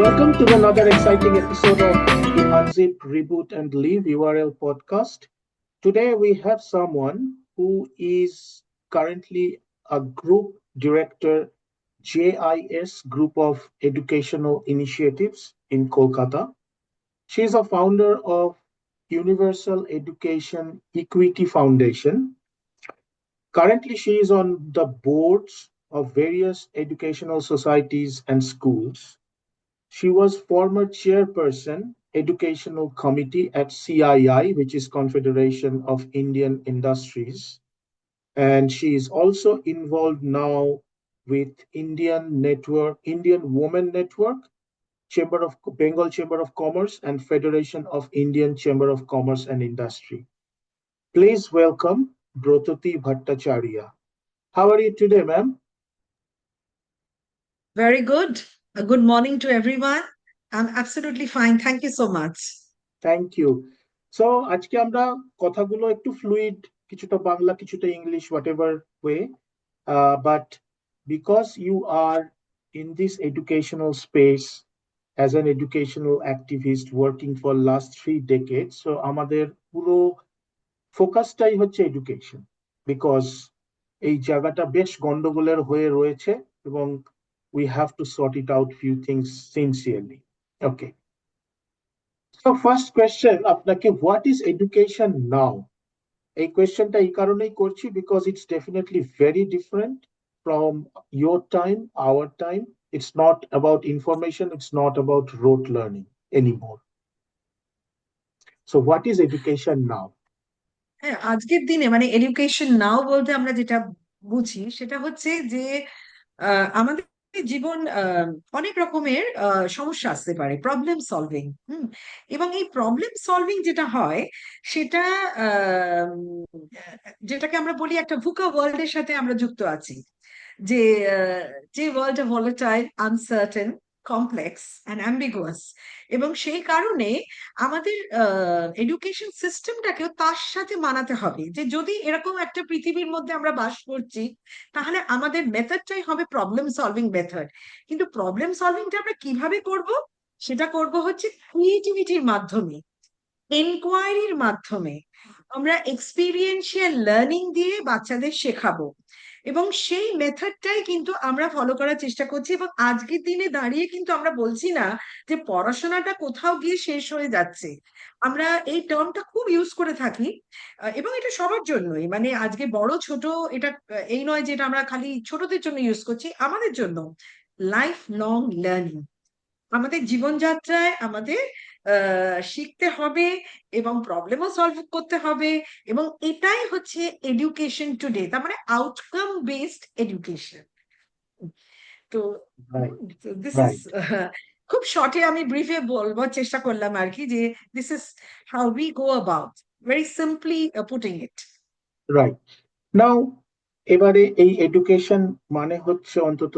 Welcome to another exciting episode of the Unzip Reboot and Leave URL podcast. Today we have someone who is currently a group director, JIS Group of Educational Initiatives in Kolkata. She is a founder of Universal Education Equity Foundation. Currently, she is on the boards of various educational societies and schools. She was former chairperson, Educational Committee at CII, which is Confederation of Indian Industries. And she is also involved now with Indian Women Network, Bengal Chamber of Commerce, and Federation of Indian Chamber of Commerce and Industry. Please welcome Brototi Bhattacharya. How are you today, ma'am? Very good. A good morning to everyone. I'm absolutely fine. Thank you so much. Thank you so আজকে আমরা কথাগুলো একটু fluid, কিছুটা বাংলা কিছুটা English, whatever way, but because you are in this educational space as an educational activist working for last 3 decades, so আমাদের পুরো ফোকাসটাই হচ্ছে education, because এই জায়গাটা বেশ গন্ডগোলের হয়ে রয়েছে এবং we have to sort it out few things sincerely. Okay, so first question আপনাকে, what is education now? এই কোয়েশ্চেনটা এই কারণেই করছি because it's definitely very different from your time, our time. It's not about information, it's not about rote learning anymore. So what is education now? হ্যাঁ, আজকের দিনে মানে এডুকেশন নাও বলতে আমরা যেটা বুঝি সেটা হচ্ছে যে আমাদের জীবন অনেক রকমের সমস্যা আসতে পারে, প্রবলেম সলভিং। এবং এই প্রবলেম সলভিং যেটা হয় সেটা আহ, যেটাকে আমরা বলি একটা ভুকা ওয়ার্ল্ডের সাথে আমরা যুক্ত আছি। যে যে ওয়ার্ল্ডটা volatile, uncertain, complex and ambiguous, এবং সেই কারণে আমাদের এডুকেশন সিস্টেমটাকেও তার সাথে মানাতে হবে। যে যদি এরকম একটা পৃথিবীর মধ্যে আমরা বাস করছি, তাহলে আমাদের মেথডটাই হবে প্রবলেম সলভিং মেথড। কিন্তু প্রবলেম সলভিংটা আমরা কিভাবে করব? সেটা করব হচ্ছে ক্রিয়েটিভিটির মাধ্যমে, এনকোয়ারির মাধ্যমে। আমরা এক্সপিরিয়েন্সিয়াল লার্নিং দিয়ে বাচ্চাদের শেখাবো, এবং সেই মেথডটাই কিন্তু আমরা ফলো করার চেষ্টা করছি। এবং আজকের দিনে দাঁড়িয়ে কিন্তু আমরা বলছি না যে পড়াশোনাটা কোথাও গিয়ে শেষ হয়ে যাচ্ছে। আমরা এই টার্মটা খুব ইউজ করে থাকি, এবং এটা সবার জন্যই, মানে আজকে বড় ছোট এটা এই নয় যে এটা আমরা খালি ছোটদের জন্য ইউজ করছি, আমাদের জন্য। লাইফ লং লার্নিং, আমাদের জীবনযাত্রায় আমাদের শিখতে হবে এবং প্রবলেমও সলভ করতে হবে। এবং এটাই হচ্ছে এডুকেশন টুডে, তার মানে আউটকাম বেসড এডুকেশন। তো Right, দিস ইজ, right, খুব শর্টে আমি ব্রিফে বলবার চেষ্টা করলাম আর কি, যে this is how we go about, very simply putting it. right. Now, এবারে এই এডুকেশন মানে হচ্ছে, অন্তত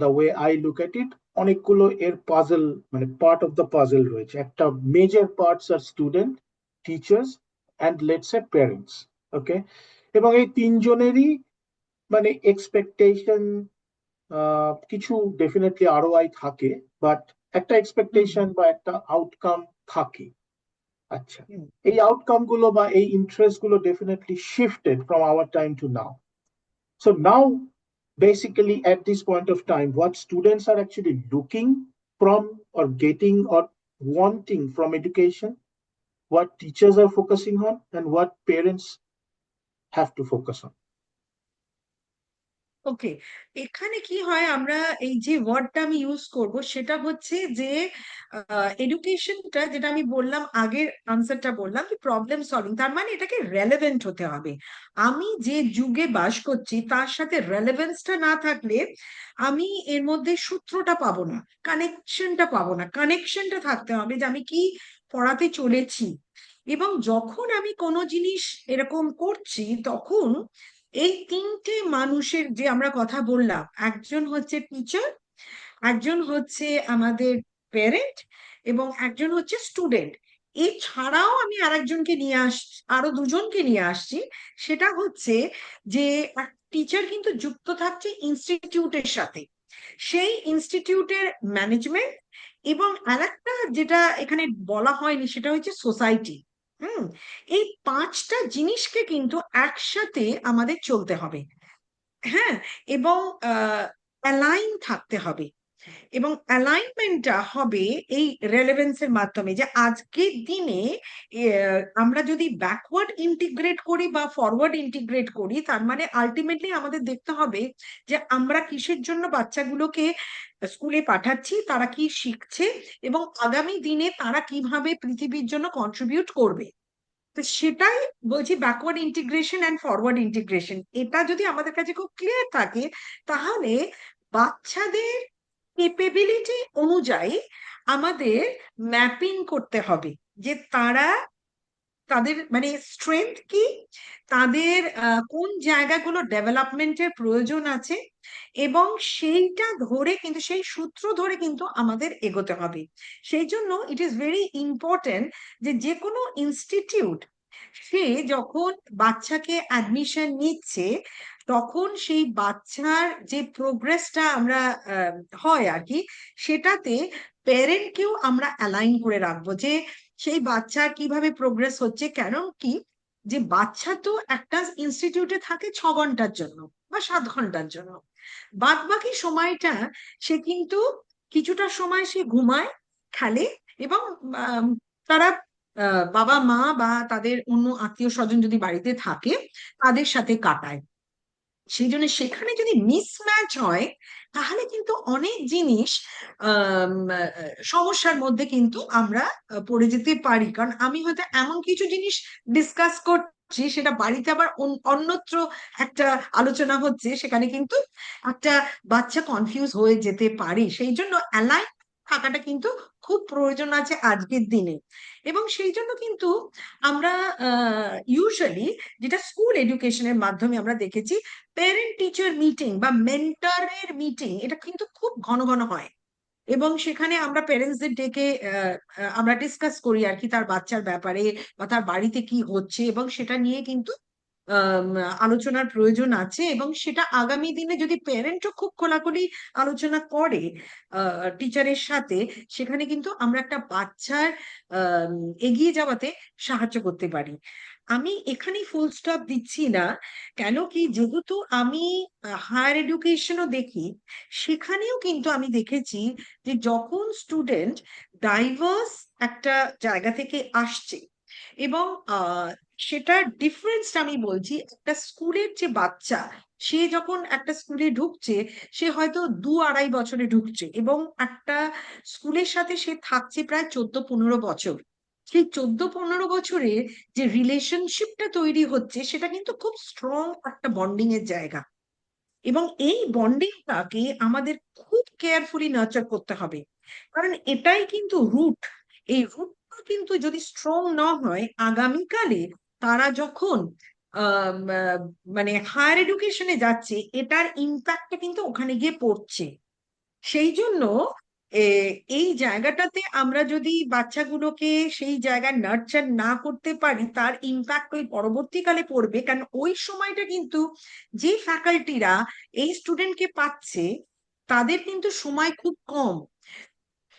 the way I look at it, অনেকগুলো এর পাজল, মানে পার্ট অফ দ্য পাজল রয়েছে। একটা মেজর পার্টস আর student, teachers and let's a parents. Okay, এবং এই তিনজনেরই মানে এক্সপেকটেশন, কিছু ডেফিনেটলি আরওআই থাকে, বাট একটা এক্সপেকটেশন বা একটা আউটকাম থাকে। আচ্ছা, এই আউটকাম গুলো বা এই ইন্টারেস্ট গুলো definitely shifted from our time to now. So now, basically, at this point of time, what students are actually looking from or getting or wanting from education, what teachers are focusing on, and what parents have to focus on. ওকে, এখানে কি হয়, আমরা এই যে ওয়ার্ডটা আমি use করব সেটা হচ্ছে যে এডুকেশনটা, যেটা আমি বললাম আগের আনসারটা বললাম যে প্রবলেম সলভিং, তার মানে এটাকে রেলেভেন্ট হতে হবে। আমি যে যুগে বাস করছি তার সাথে রেলেভেন্সটা না থাকলে আমি এর মধ্যে সূত্রটা পাবো না, কানেকশনটা পাবো না। কানেকশনটা থাকতে হবে যে আমি কি পড়াতে চলেছি। এবং যখন আমি কোনো জিনিস এরকম করছি, তখন এই তিনটে মানুষের যে আমরা কথা বললাম, একজন হচ্ছে টিচার, একজন হচ্ছে আমাদের পেরেন্ট, এবং একজন হচ্ছে স্টুডেন্ট। এছাড়াও আমি আরেকজনকে নিয়ে আসছি, আরো দুজনকে নিয়ে আসছি। সেটা হচ্ছে যে টিচার কিন্তু যুক্ত থাকছে ইনস্টিটিউটের সাথে। সেই ইনস্টিটিউটের ম্যানেজমেন্ট, এবং আরেকটা যেটা এখানে বলা হয়নি সেটা হচ্ছে সোসাইটি। হুম। এই পাঁচটা জিনিসকে কিন্তু একসাথে আমাদের চলতে হবে। হ্যাঁ। এবং অ্যালাইন থাকতে হবে। এবং অ্যালাইনমেন্টটা হবে এই রেলেভেন্সের মাধ্যমে, যে আজকের দিনে আমরা যদি ব্যাকওয়ার্ড ইন্টিগ্রেট করি বা ফরওয়ার্ড ইন্টিগ্রেট করি, তার মানে আলটিমেটলি আমাদের দেখতে হবে যে আমরা কিসের জন্য বাচ্চাগুলোকে স্কুলে পাঠাচ্ছি, তারা কি শিখছে, এবং আগামী দিনে তারা কিভাবে পৃথিবীর জন্য কন্ট্রিবিউট করবে। তো সেটাই বলছি, backward integration and forward integration, এটা যদি আমাদের কাছে খুব ক্লিয়ার থাকে, তাহলে বাচ্চাদের কেপেবিলিটি অনুযায়ী আমাদের ম্যাপিং করতে হবে যে তারা, তাদের মানে স্ট্রেংথ কি, তাদের কোন জায়গাগুলো ডেভেলপমেন্টের প্রয়োজন আছে, এবং সেইটা ধরে কিন্তু, সেই সূত্র ধরে কিন্তু আমাদের এগোতে হবে। সেই জন্য ইট ইজ ভেরি ইম্পর্টেন্ট যে যে কোনো ইনস্টিটিউট, সে যখন বাচ্চাকে অ্যাডমিশন নিচ্ছে, তখন সেই বাচ্চার যে প্রোগ্রেসটা আমরা হয় আর কি, সেটাতে প্যারেন্টকেও আমরা অ্যালাইন করে রাখবো যে সেই বাচ্চার কিভাবে প্রোগ্রেস হচ্ছে। কেন কি, যে বাচ্চা তো একটা ইনস্টিটিউটে থাকে 6 ঘন্টার জন্য বা 7 ঘন্টার জন্য, বাদ বাকি সময়টা সে কিন্তু কিছুটা সময় সে ঘুমায়, খেলে, এবং আম, তারা বাবা মা বা তাদের অন্য আত্মীয় স্বজন যদি বাড়িতে থাকে, তাদের সাথে কাটায়। সেই জন্য সেখানে যদি মিসম্যাচ হয়, তাহলে কিন্তু অনেক জিনিস সমস্যার মধ্যে কিন্তু আমরা পড়ে যেতে পারি। কারণ আমি হয়তো এমন কিছু জিনিস ডিসকাস করছি, সেটা বাড়িতে আবার অন্যত্র একটা আলোচনা হচ্ছে, সেখানে কিন্তু একটা বাচ্চা কনফিউজ হয়ে যেতে পারে। সেই জন্য অ্যালাইন থাকাটা কিন্তু খুব প্রয়োজন আছে আজকের দিনে। এবং সেই জন্য কিন্তু আমরা ইউজুয়ালি, যেটা স্কুল এডুকেশনের মাধ্যমে আমরা দেখেছি, প্যারেন্ট টিচার মিটিং বা মেন্টরের মিটিং, এটা কিন্তু খুব ঘন ঘন হয়। এবং সেখানে আমরা প্যারেন্টসদের ডেকে আমরা ডিসকাস করি আর কি, তার বাচ্চার ব্যাপারে বা তার বাড়িতে কি হচ্ছে, এবং সেটা নিয়ে কিন্তু আম, আলোচনার প্রয়োজন আছে। এবং সেটা আগামী দিনে যদি প্যারেন্টও খুব খোলাখুলি আলোচনা করে টিচারের সাথে, সেখানে কিন্তু আমরা একটা বাচ্চার আম, এগিয়ে যাওয়াতে সাহায্য করতে পারি। আমি এখানেই ফুল স্টপ দিচ্ছি না। কেন কি, যেহেতু আমি হায়ার এডুকেশনও দেখি, সেখানেও কিন্তু আমি দেখেছি যে যখন স্টুডেন্ট ডাইভার্স একটা জায়গা থেকে আসছে, এবং সেটার ডিফারেন্সটা আমি বলছি, একটা স্কুলের যে বাচ্চা, সে যখন একটা স্কুলে ঢুকছে, সে হয়তো 2-2.5 বছরে ঢুকছে, এবং একটা স্কুলের সাথে সে থাকছে প্রায় 14-15 বছর। সেই 14-15 বছরে যে রিলেশনশিপটা তৈরি হচ্ছে, সেটা কিন্তু খুব স্ট্রং একটা বন্ডিং এর জায়গা। এবং এই বন্ডিংটাকে আমাদের খুব কেয়ারফুলি নার্চার করতে হবে, কারণ এটাই কিন্তু রুট। এই রুটটা কিন্তু যদি স্ট্রং না হয়, আগামীকালে তারা যখন আম, আহ, মানে হায়ার এডুকেশনে যাচ্ছে, এটার ইম্প্যাক্টটা কিন্তু ওখানে গিয়ে পড়ছে। সেই জন্য এই জায়গাটাতে আমরা যদি বাচ্চাগুলোকে সেই জায়গায় নার্চার না করতে পারি, তার ইম্প্যাক্ট ওই পরবর্তীকালে পড়বে। কারণ ওই সময়টা কিন্তু যে ফ্যাকাল্টিরা এই স্টুডেন্টকে পাচ্ছে, তাদের কিন্তু সময় খুব কম।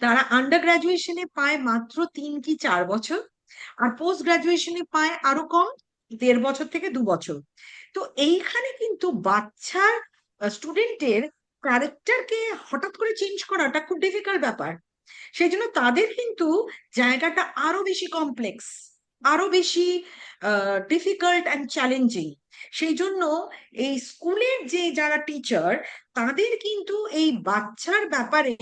তারা আন্ডার গ্রাজুয়েশনে পায় মাত্র 3 কি 4 বছর, আর পোস্ট গ্রাজুয়েশনে পায় আরো কম, 1.5 বছর থেকে 2 বছর। তো এইখানে কিন্তু বাচ্চার, স্টুডেন্টের ক্যারেক্টারকে হঠাৎ করে চেঞ্জ করাটা খুব ডিফিকাল্ট ব্যাপার। সেই জন্য তাদের কিন্তু জায়গাটা আরো বেশি কমপ্লেক্স, আরো বেশি ডিফিকাল্ট অ্যান্ড চ্যালেঞ্জিং। সেই জন্য এই স্কুলের যে যারা টিচার, তাদের কিন্তু এই বাচ্চার ব্যাপারে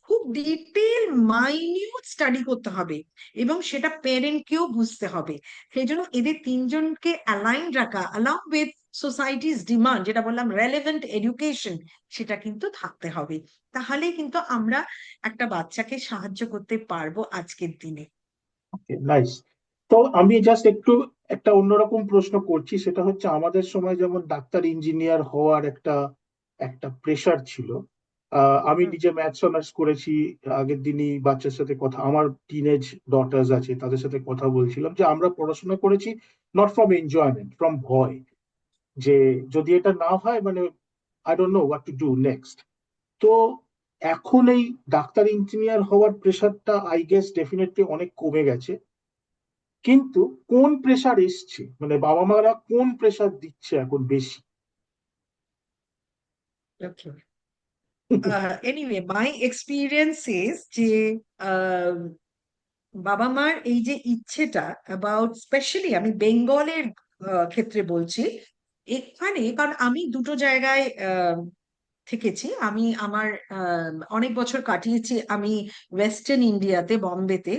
খুব ডিটেল মাইনিউট স্টাডি করতে হবে, এবং সেটা প্যারেন্টকেও বুঝতে হবে। সেই জন্য এদের তিনজনকে অ্যালাইন রাখা, along with সোসাইটিস ডিমান্ড, যেটা বললাম রেলেভেন্ট এডুকেশন, সেটা কিন্তু থাকতে হবে। তাহলেই কিন্তু আমরা একটা বাচ্চাকে সাহায্য করতে পারবো আজকের দিনে। নাইস। তো আমি জাস্ট একটু একটা অন্যরকম প্রশ্ন করছি, সেটা হচ্ছে আমাদের সময় যেমন ডাক্তার ইঞ্জিনিয়ার হওয়ার একটা একটা প্রেশার ছিল। আমি হুম। নিজে ম্যাথস অনার্স করেছি। আগের দিনই বাচ্চার সাথে কথা, আমার টিনেজ ডটার্স আছে, তাদের সাথে কথা বলছিলাম যে আমরা পড়াশোনা করেছি নট ফ্রম এনজয়মেন্ট, ফ্রম ভয়, যে যদি এটা না হয় মানে I don't know what to do next. তো এখন এই ডাক্তার ইঞ্জিনিয়ার হওয়ার প্রেশারটা আই গেস ডেফিনেটলি অনেক কমে গেছে। কিন্তু কোন প্রেশার এসছে, মানে বাবা মারা কোন প্রেশার দিচ্ছে এখন বেশি? ওকে, এনিওয়ে মাই এক্সপিরিয়েন্স ইজ যে আহ, বাবা মার এই যে ইচ্ছেটা অ্যাবাউট, স্পেশালি আমি বেঙ্গলের ক্ষেত্রে বলছি, এখানে কারণ আমি দুটো জায়গায় থেকেছি। আমি আমার অনেক বছর কাটিয়েছি আমি ওয়েস্টার্ন ইন্ডিয়াতে, বম্বেতে,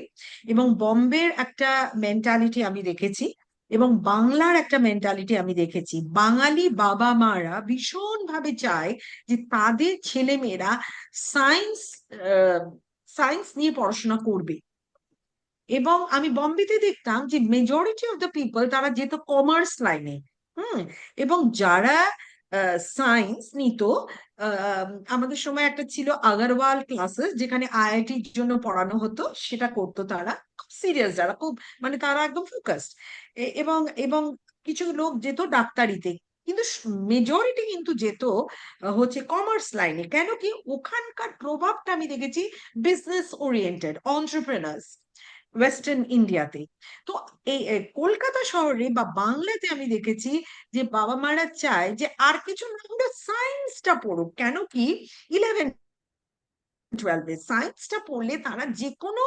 এবং বম্বের একটা মেন্টালিটি আমি দেখেছি এবং বাংলার একটা মেন্টালিটি আমি দেখেছি। বাঙালি বাবা মারা ভীষণ ভাবে চায় যে তাদের ছেলে মেয়েরা সায়েন্স সায়েন্স নিয়ে পড়াশোনা করবে। এবং আমি বম্বেতে দেখতাম যে মেজরিটি অফ দ্য পিপল তারা যেত কমার্স লাইনে। হুম। এবং যারা সায়েন্স নিত, আমাদের সময় একটা ছিল আগরওয়াল ক্লাসেস, যেখানে আইআইটির জন্য পড়ানো হতো, সেটা করতো তারা খুব সিরিয়াস, যারা খুব মানে তারা একদম ফোকাসড। এবং এবং কিছু লোক যেত ডাক্তারিতে, কিন্তু মেজরিটি কিন্তু যেত হচ্ছে কমার্স লাইনে। কেন কি ওখানকার প্রভাবটা আমি দেখেছি বিজনেস ওরিয়েন্টেড, অন্টারপ্রেনার্স ওয়েস্টার্ন ইন্ডিয়াতে। তো এই কলকাতা শহরে বা বাংলাতে আমি দেখেছি যে বাবা মারা চায় যে আর কিছু না হলে সায়েন্সটা পড়ুক। কেন কি 11-12 সায়েন্সটা পড়লে তারা যে কোনো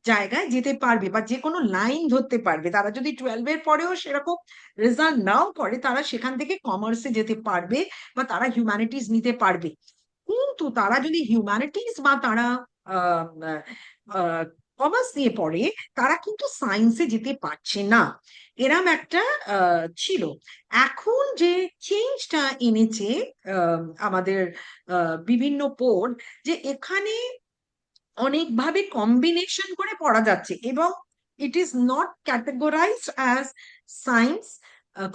জায়গায় যেতে পারবে বা যে কোনো লাইন ধরতে পারবে। তারা যদি 12-এর পরেও সেরকম রেজাল্ট নাও করে, তারা সেখান থেকে কমার্সে যেতে পারবে বা তারা হিউম্যানিটিজ নিতে পারবে। কিন্তু তারা যদি হিউম্যানিটিজ বা তারা কমার্স নিয়ে পড়ে, তারা কিন্তু সায়েন্সে যেতে পারছে না। এরম একটা ছিল। এখন যে চেঞ্জটা এনেছে আমাদের বিভিন্ন বোর্ড, যে এখানে অনেকভাবে কম্বিনেশন করে পড়া যাচ্ছে এবং it is not categorized as science,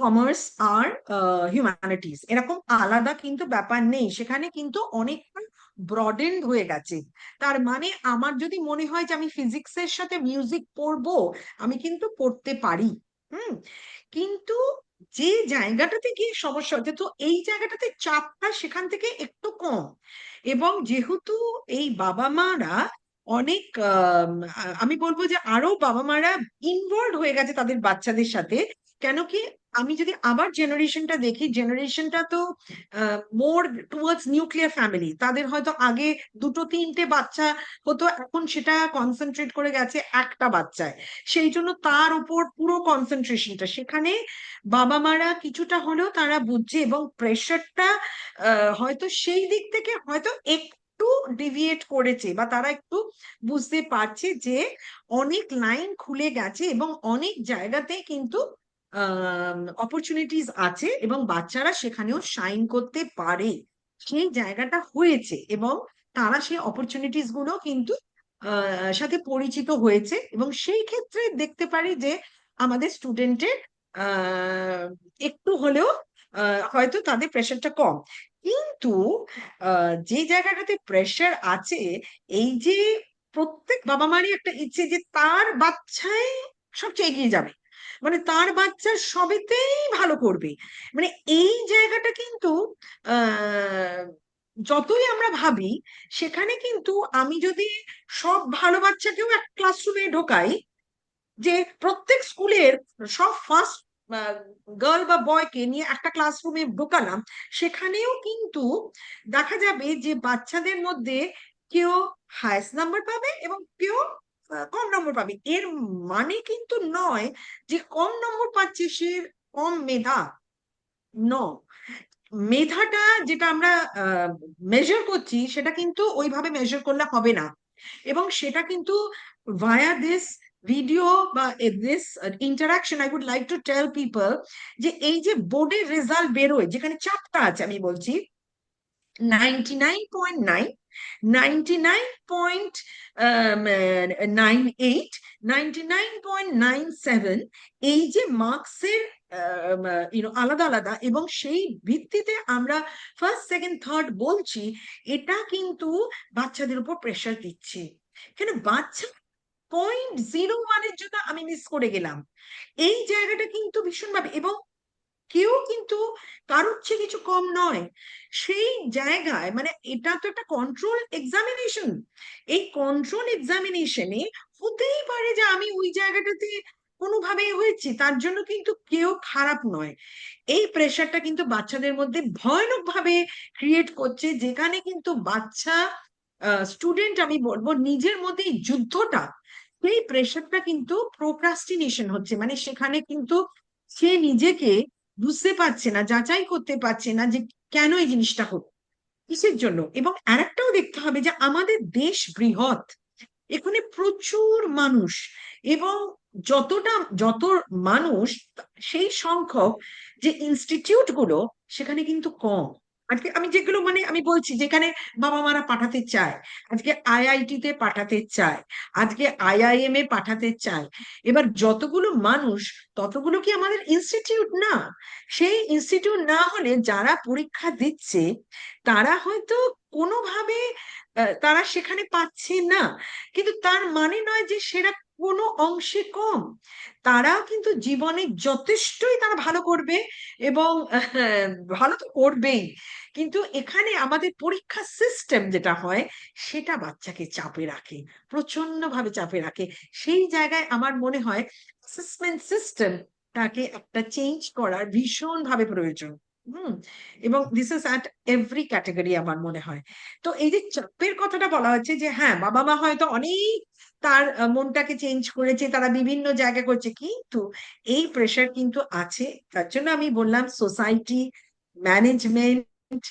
commerce আর হিউম্যানিটিজ, এরকম আলাদা কিন্তু ব্যাপার নেই। সেখানে কিন্তু অনেকটা ব্রডেন্ড হয়ে গেছে। তার মানে আমার যদি মনে হয় যে আমি ফিজিক্সের সাথে মিউজিক পড়বো, আমি কিন্তু পড়তে পারি। হুম। কিন্তু যে জায়গাটাতে গিয়ে সমস্যা হচ্ছে, তো এই জায়গাটাতে চাপটা সেখান থেকে একটু কম। এবং যেহেতু এই বাবা মারা অনেক আমি বলবো যে আরো বাবা মারা ইনভলভ হয়ে গেছে তাদের বাচ্চাদের সাথে। কেন কি আমি যদি আবার জেনারেশনটা দেখি, জেনারেশনটা তো মোর টুয়ার্ডস নিউক্লিয়ার ফ্যামিলি। তাদের হয়তো আগে দুটো তিনটে বাচ্চা হতো, এখন সেটা কনসেন্ট্রেট করে গেছে একটা বাচ্চায়। সেই জন্য তার উপর পুরো কনসেন্ট্রেশনটা সেখানে বাবা মারা কিছুটা হলেও তারা বুঝছে এবং প্রেশারটা হয়তো সেই দিক থেকে হয়তো একটু ডিভিয়েট করেছে, বা তারা একটু বুঝতে পারছে যে অনেক লাইন খুলে গেছে এবং অনেক জায়গাতে কিন্তু অপরচুনিটিস আছে এবং বাচ্চারা সেখানেও শাইন করতে পারে। সেই জায়গাটা হয়েছে এবং তারা সেই অপরচুনিটিস গুলো কিন্তু সাথে পরিচিত হয়েছে, এবং সেই ক্ষেত্রে দেখতে পারি যে আমাদের স্টুডেন্টের আহ একটু হলেও হয়তো তাদের প্রেশারটা কম। কিন্তু যে জায়গাটাতে প্রেশার আছে, এই যে প্রত্যেক বাবা মারই একটা ইচ্ছে যে তার বাচ্চাই সবচেয়ে এগিয়ে যাবে, মানে তার বাচ্চা সবেতেই ভালো করবে। মানে এই জায়গাটা কিন্তু আহ যতই আমরা ভাবি, সেখানে কিন্তু আমি যদি সব ভালো বাচ্চাকেও এক ক্লাসরুমে ঢোকাই, যে প্রত্যেক স্কুলের সব ফার্স্ট গার্ল বা বয়কে নিয়ে একটা ক্লাসরুমে ঢোকালাম, সেখানেও কিন্তু দেখা যাবে যে বাচ্চাদের মধ্যে কেউ হায়েস্ট নাম্বার পাবে এবং কেউ কম নম্বর পাবে। এর মানে কিন্তু নয় যে কম নম্বর পাচ্ছে সে কম মেধা। ন, মেধাটা যেটা আমরা মেজার করছি, সেটা কিন্তু ওইভাবে মেজার করলে হবে না। এবং সেটা কিন্তু ভায়া দিস ভিডিও বা this interaction I would like to tell people, যে এই যে বোর্ডের রেজাল্ট বেরোয় যেখানে চাপটা আছে, আমি বলছি 99.9, 99.98, 99.97, এই যে মার্কসের আলাদা আলাদা, এবং সেই ভিত্তিতে আমরা ফার্স্ট সেকেন্ড থার্ড বলছি, এটা কিন্তু বাচ্চাদের উপর প্রেশার দিচ্ছে। কেন বাচ্চা 0.01-এর জন্য আমি মিস করে গেলাম, এই জায়গাটা কিন্তু ভীষণভাবে। এবং কেউ কিন্তু কারোর চেয়ে কিছু কম নয়। সেই জায়গায় মানে এটা তো একটা কন্ট্রোল এক্সামিনেশন। এই কন্ট্রোল এক্সামিনেশনে হতেই পারে যে আমি ওই জায়গাটাতে কোনোভাবেই হয়েছি, তার জন্য কিন্তু কেউ খারাপ নয়। এই প্রেশারটা কিন্তু বাচ্চাদের মধ্যে ভয়ানক ভাবে ক্রিয়েট করছে, যেখানে কিন্তু বাচ্চা স্টুডেন্ট আমি বলবো নিজের মধ্যে এই যুদ্ধটা, সেই প্রেশারটা কিন্তু প্রোক্রাস্টিনেশন হচ্ছে। মানে সেখানে কিন্তু সে নিজেকে বুঝতে পারছে না, যাচাই করতে পারছে না যে কেন এই জিনিসটা হচ্ছে, কিসের জন্য। এবং আরেকটাও দেখতে হবে যে আমাদের দেশ বৃহৎ, এখানে প্রচুর মানুষ, এবং যত মানুষ সেই সংখ্যক যে ইনস্টিটিউট গুলো সেখানে কিন্তু কম। আজকে আমি যেগুলো মানে আমি বলছি যেখানে বাবা মারা পাঠাতে চায়, আজকে আইআইটি তে পাঠাতে চায়, আজকে আইআইএম এ পাঠাতে চায়, এবার যতগুলো মানুষ ততগুলো কি আমাদের ইনস্টিটিউট না? সেই ইনস্টিটিউট না হলে যারা পরীক্ষা দিচ্ছে তারা হয়তো কোনোভাবে তারা সেখানে পাচ্ছে না, কিন্তু তার মানে নয় যে সেটা কোনো অংশে কম। তারাও কিন্তু জীবনে যথেষ্টই তারা ভালো করবে, এবং ভালো তো করবেই। কিন্তু এখানে আমাদের পরীক্ষা সিস্টেম যেটা হয় সেটা বাচ্চাকে চাপে রাখে, প্রচন্ড ভাবে চাপে রাখে। সেই জায়গায় আমার মনে হয় অ্যাসেসমেন্ট সিস্টেম তাকে একটা চেঞ্জ করার ভীষণ ভাবে প্রয়োজন। হুম। এবং this is at every category আমার মনে হয়। তো এই যে চাপের কথাটা বলা হচ্ছে যে হ্যাঁ বাবা মা হয়তো অনেক তার মনটাকে চেঞ্জ করেছে, তারা বিভিন্ন জায়গা করছে, কিন্তু এই প্রেশার কিন্তু আছে। তার জন্য আমি বললাম সোসাইটি, ম্যানেজমেন্ট,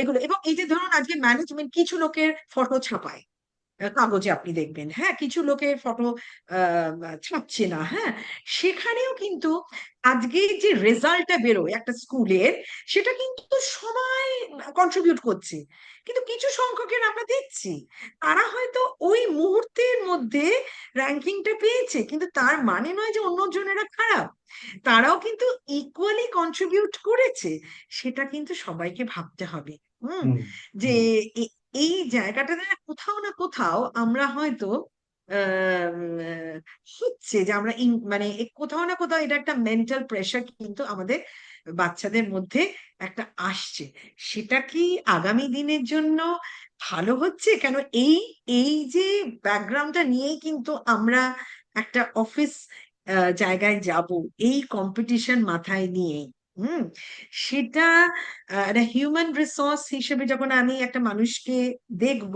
এগুলো। এবং এই যে ধরুন আজকে ম্যানেজমেন্ট কিছু লোকের ফটো ছাপায় কাগজে, আপনি দেখবেন হ্যাঁ কিছু লোকের ফটো ছাপছে না, হ্যাঁ সেখানেও কিন্তু আজকে যে রেজাল্টটা বেরোয় একটা স্কুলের, সেটা কিন্তু সবাই কন্ট্রিবিউট করছে, কিন্তু কিছু সংখ্যকের আমরা দেখছি তারা হয়তো ওই মুহূর্তের মধ্যে র্যাঙ্কিংটা পেয়েছে, কিন্তু তার মানে নয় যে অন্য জনেরা খারাপ, তারাও কিন্তু ইকুয়ালি কন্ট্রিবিউট করেছে। সেটা কিন্তু সবাইকে ভাবতে হবে। হুম। হুম যে হুম এই জায়গাটাতে না কোথাও না কোথাও আমরা হয়তো আহ, হচ্ছে যে আমরা মানে কোথাও না কোথাও এটা একটা মেন্টাল প্রেশার কিন্তু আমাদের বাচ্চাদের মধ্যে একটা আসছে। সেটা কি আগামী দিনের জন্য ভালো হচ্ছে? কেন এই এই যে ব্যাকগ্রাউন্ডটা নিয়েই কিন্তু আমরা একটা অফিস জায়গায় যাব, এই কম্পিটিশন মাথায় নিয়ে। হুম। সেটা একটা হিউম্যান রিসোর্স হিসেবে যখন আমি একটা মানুষকে দেখব,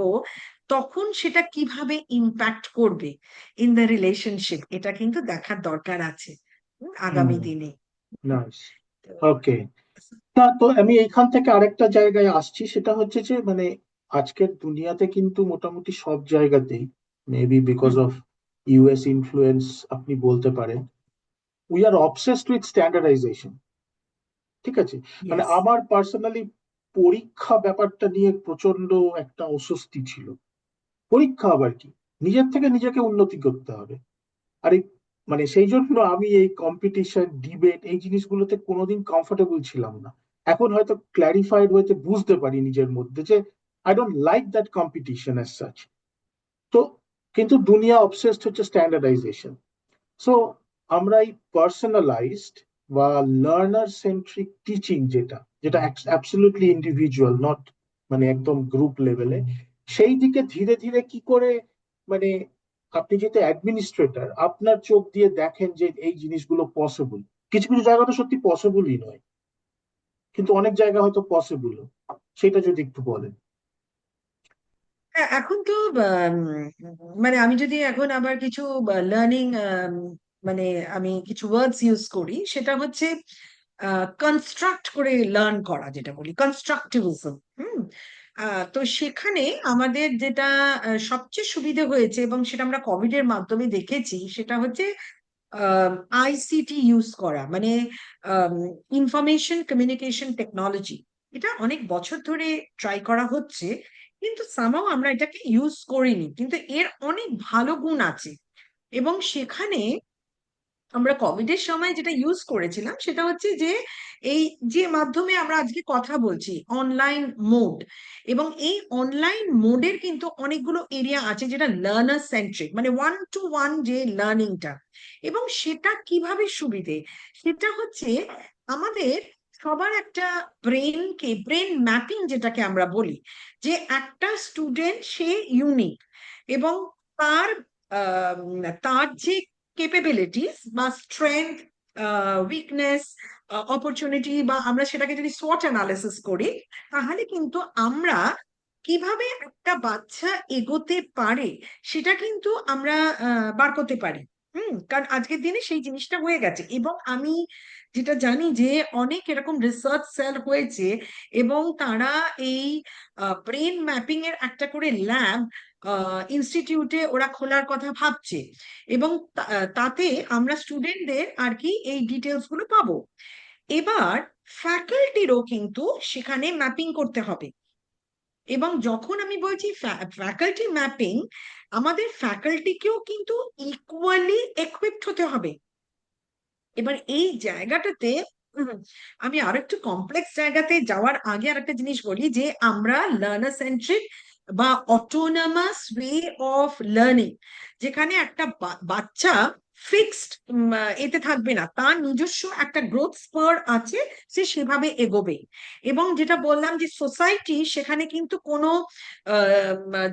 তখন সেটা কিভাবে ইম্প্যাক্ট করবে ইন দ্য রিলেশনশিপ, এটা কিন্তু দেখার দরকার আছে হুম আগামী দিনে। নাইস। ওকে। না, তো আমি এইখান থেকে আরেকটা জায়গায় আসছি, সেটা হচ্ছে যে মানে আজকের দুনিয়াতে কিন্তু মোটামুটি সব জায়গাতেই, maybe because hmm. Of US influence আপনি বলতে পারেন, we are obsessed with standardisation. ঠিক আছে? মানে ইয়েস। আমার পার্সোনালি পরীক্ষা ব্যাপারটা নিয়ে প্রচন্ড একটা অস্বস্তি ছিল। পরীক্ষা আবার কি? নিজের থেকে নিজেকে উন্নতি করতে হবে। আর এই মানে সেই জন্য আমি এই কম্পিটিশন ডিবেট এই জিনিসগুলোতে কোনোদিন কমফোর্টেবল ছিলাম না। এখন হয়তো ক্ল্যারিফাইড হয়েছে, বুঝতে পারি নিজের মধ্যে যে I don't like that competition as such. তো কিন্তু দুনিয়া অবসেসড হচ্ছে স্ট্যান্ডার্ডাইজেশন। সো আমরা এই পার্সোনালাইজড বা লার্নার সেন্ট্রিক টিচিং, যেটা যেটা অ্যাবসলিউটলি ইন্ডিভিজুয়াল, নট মানে একদম গ্রুপ লেভেলে, সেই দিকে ধীরে ধীরে কি করে মানে আপনি যেহেতু অ্যাডমিনিস্ট্রেটর, আপনার চোখ দিয়ে দেখেন যে এই জিনিসগুলো পসিবল। কিছু কিছু জায়গা তো সত্যি পসিবলই নয়, কিন্তু অনেক জায়গা হয়তো পসিবল। সেটা যদি একটু বলেন। হ্যাঁ, এখন তো মানে আমি যদি এখন আবার কিছু লার্নিং মানে আমি কিছু ওয়ার্ডস ইউজ করি, সেটা হচ্ছে কনস্ট্রাক্ট করে লার্ন করা, যেটা বলি কনস্ট্রাকটিভিজম। হুম। তো সেখানে আমাদের যেটা সবচেয়ে সুবিধে হয়েছে এবং সেটা আমরা কোভিড এর মাধ্যমে দেখেছি, সেটা হচ্ছে আইসিটি ইউজ করা, মানে ইনফরমেশন কমিউনিকেশন টেকনোলজি। এটা অনেক বছর ধরে ট্রাই করা হচ্ছে, কিন্তু সামহাও আমরা এটাকে ইউজ করিনি, কিন্তু এর অনেক ভালো গুণ আছে। এবং সেখানে আমরা কোভিড এর সময় যেটা ইউজ করেছিলাম সেটা হচ্ছে যে এই যে মাধ্যমে আমরা আজকে কথা বলছি, অনলাইন মোড। এবং এই অনলাইন মোডের কিন্তু অনেকগুলো এরিয়া আছে যেটা লার্নার সেন্ট্রিক, মানে ওয়ান টু ওয়ান যে লার্নিংটা। এবং সেটা কিভাবে সুবিধে, সেটা হচ্ছে আমাদের সবার একটা ব্রেন ম্যাপিং যেটাকে আমরা বলি, যে একটা স্টুডেন্ট সে ইউনিক, এবং তার তার যে কেপেবিলিটিস বা স্ট্রেংথ, উইকনেস, অপরচুনিটি, বা আমরা সেটাকে যদি SWOT অ্যানালিসিস করি, তাহলে কিন্তু আমরা কিভাবে একটা বাচ্চা এগোতে পারে সেটা কিন্তু আমরা বার করতে পারি। কারণ আজকের দিনে সেই জিনিসটা হয়ে গেছে, এবং আমি যেটা জানি যে অনেক এরকম রিসার্চ সেল হয়েছে, এবং তারা এই ব্রেন ম্যাপিং এর একটা করে ল্যাব ইনস্টিটিউটে ওরা খোলার কথা ভাবছে, এবং তাতে আমরা স্টুডেন্টদের আর কি এই ডিটেলস গুলো পাবো। এবার ফ্যাকাল্টিরও কিন্তু সেখানে ম্যাপিং করতে হবে, এবং যখন আমি বলছি ফ্যাকাল্টি ম্যাপিং, আমাদের ফ্যাকাল্টিকেও কিন্তু ইকুয়ালি equipped হতে হবে। এবার এই জায়গাটাতে উম, আমি আরেকটু কমপ্লেক্স জায়গাতে যাওয়ার আগে আরেকটা জিনিস বলি, যে আমরা লার্নার সেন্ট্রিক বা অটোনমাস ওয়ে অফ লার্নিং, যেখানে একটা বাচ্চা ফিক্সড এতে থাকবে না, তার নিজস্ব একটা গ্রোথ স্পার আছে, সে সেভাবে এগোবে। এবং যেটা বললাম যে সোসাইটি সেখানে কিন্তু কোনো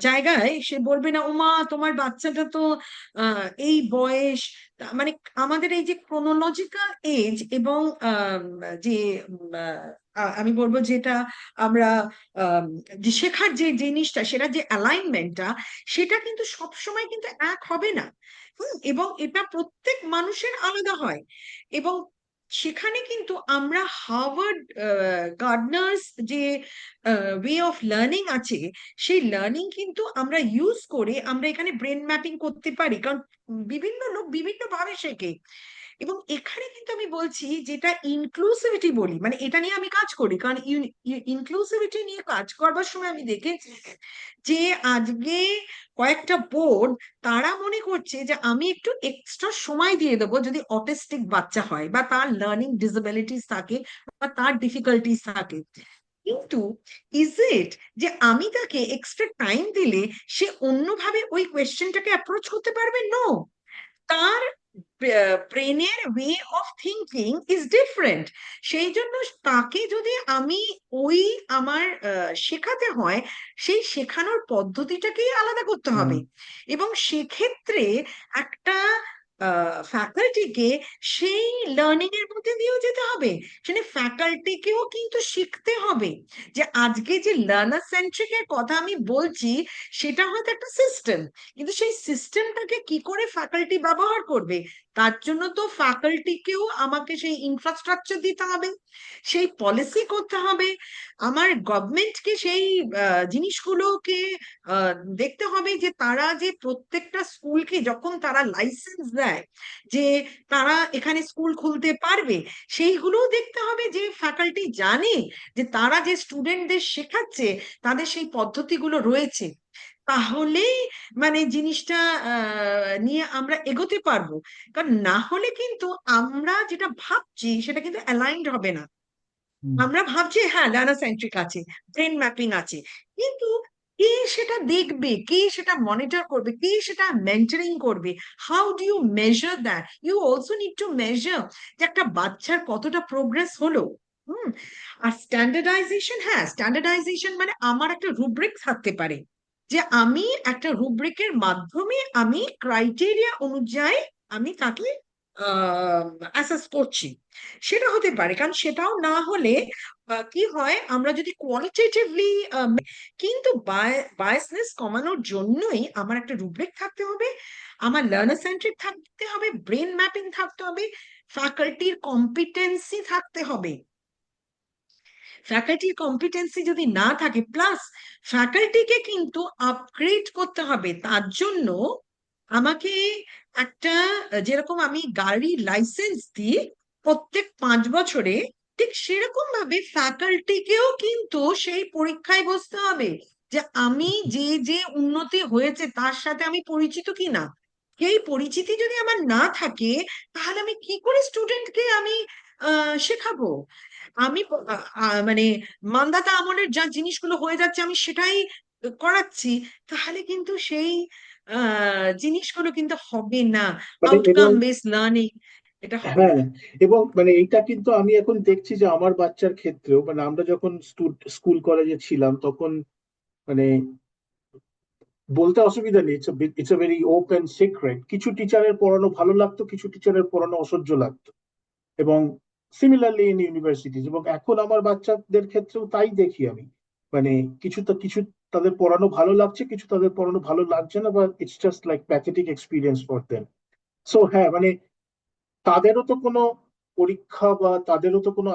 জায়গায় সে বলবে না, ওমা তোমার বাচ্চাটা তো এই বয়স, মানে আমাদের এই যে ক্রোনোলজিক্যাল এজ এবং যে আমি বলবো যেটা আমরা আম, যে শেখার যে জিনিসটা, সেটা যে অ্যালাইনমেন্টটা, সেটা কিন্তু সব সময় কিন্তু এক হবে না। এবং এটা প্রত্যেক মানুষের আলাদা হয়। এবং সেখানে কিন্তু আমরা হার্ভার্ড গার্ডনার্স যে ওয়ে অফ লার্নিং আছে, সেই লার্নিং কিন্তু আমরা ইউজ করে আমরা এখানে ব্রেন ম্যাপিং করতে পারি, কারণ বিভিন্ন লোক বিভিন্ন ভাবে শেখে। এবং এখানে কিন্তু আমি বলছি, যেটা ইনক্লুসিভিটি বলি, মানে এটা নিয়ে আমি কাজ করি, কারণ ইনক্লুসিভিটি নিয়ে কাজ করবার সময় আমি দেখেছি যে আজকে কয়েকটা বোর্ড তারা মনে করছে যে আমি একটু এক্সট্রা সময় দিয়ে দেবো যদি অটিস্টিক বাচ্চা হয় বা তার লার্নিং ডিসেবিলিটিস থাকে বা তার ডিফিকাল্টিস থাকে, কিন্তু ইজ ইট যে আমি তাকে এক্সট্রা টাইম দিলে সে অন্যভাবে ওই কোয়েশ্চেনটাকে অ্যাপ্রোচ করতে পারবে? নো, তার ব্রেনের way of thinking is different. সেই জন্য তাকে যদি আমি ওই আমার শেখাতে হয়, সেই শেখানোর পদ্ধতিটাকেই আলাদা করতে হুম, হবে। এবং সেক্ষেত্রে একটা ফ্যাকাল্টিকে সেই লার্নিং এর মধ্যে দিয়েও যেতে হবে, সেখানে ফ্যাকাল্টিকেও কিন্তু শিখতে হবে যে আজকে যে লার্নার সেন্ট্রিক এর কথা আমি বলছি, সেটা হয়তো একটা সিস্টেম, কিন্তু সেই সিস্টেমটাকে কি করে ফ্যাকাল্টি ব্যবহার করবে, তার জন্য তো ফ্যাকাল্টিকেও আমাকে সেই ইনফ্রাস্ট্রাকচার দিতে হবে, সেই পলিসি করতে হবে, আমার গভর্নমেন্টকে সেই জিনিসগুলোকে আহ, দেখতে হবে যে তারা যে প্রত্যেকটা স্কুলকে যখন তারা লাইসেন্স দেয় যে তারা এখানে স্কুল খুলতে পারবে, সেইগুলোও দেখতে হবে যে ফ্যাকাল্টি জানে যে তারা যে স্টুডেন্টদের শেখাচ্ছে তাদের সেই পদ্ধতিগুলো রয়েছে। তাহলেই মানে জিনিসটা নিয়ে আমরা এগোতে পারবো। কারণ না হলে কিন্তু আমরা যেটা ভাবছি সেটা কিন্তু অ্যালাইনড হবে না। হুম। আমরা ভাবছি হ্যাঁ লার্নার সেন্ট্রিক আছে, ব্রেন ম্যাপিং আছে, কিন্তু কে সেটা দেখবে, কে সেটা মনিটর করবে, কে সেটা মেন্টরিং করবে? How do you measure that? You also need to measure যে একটা বাচ্চার কতটা প্রোগ্রেস হলো। হুম। আর স্ট্যান্ডার্ডাইজেশন, হ্যাঁ স্ট্যান্ডার্ডাইজেশন মানে আমার একটা রুব্রিক থাকতে পারে, যে আমি একটা রুব্রিকের মাধ্যমে আমি ক্রাইটেরিয়া অনুযায়ী আমি তাকে অ্যাসেস করছি। সেটা হতে পারে, কারণ সেটাও না হলে কি হয়, আমরা যদি কোয়ালিটেটিভলি, কিন্তু বায়াসনেস কমানোর জন্যই আমার একটা রুব্রিক থাকতে হবে, আমার লার্নার সেন্ট্রিক থাকতে হবে, ব্রেন ম্যাপিং থাকতে হবে, ফ্যাকাল্টির কম্পিটেন্সি থাকতে হবে। ফ্যাকাল্টির কম্পিটেন্সি যদি না থাকে, প্লাস ফ্যাকাল্টিকে কিন্তু আপগ্রেড করতে হবে, তার জন্য আমাকে একটা যেরকম আমি গাড়ির লাইসেন্স দিই প্রত্যেক 5 বছরে, ঠিক সেরকম ভাবে ফ্যাকাল্টিকেও কিন্তু সেই পরীক্ষায় বসতে হবে যে আমি যে যে উন্নতি হয়েছে তার সাথে আমি পরিচিত কিনা। এই পরিচিতি যদি আমার না থাকে, তাহলে আমি কি করে স্টুডেন্টকে আমি শেখাবো? আমি মানে মান্দাতা আমলের যা জিনিসগুলো হয়ে যাচ্ছে আমি সেটাই করাচ্ছি, তাহলে কিন্তু সেই জিনিসগুলো কিন্তু হবে না, মানে এবং আউটকাম বেস লার্নিং। এটা হবে হ্যাঁ, না। এবং মানে এইটা কিন্তু আমি এখন দেখছি যে আমার বাচ্চার ক্ষেত্রেও, মানে আমরা যখন স্কুল কলেজে ছিলাম তখন মানে বলতে অসুবিধা নেই, it's a very open secret, কিছু টিচারের পড়ানো ভালো লাগতো, কিছু টিচারের পড়ানো অসহ্য লাগতো। এবং সিমিলারলি ইন ইউনিভার্সিটিজ, এবং এখন আমার বাচ্চাদের ক্ষেত্রেও তাই দেখি আমি। মানে কিছু তাদের পড়ানো ভালো লাগছে, কিছু তাদের পড়ানো ভালো লাগছে না, বা it's just like pathetic experience for them. So হ্যাঁ, মানে তাদেরও তো কোনো পরীক্ষা বা তাদেরও তো কোনো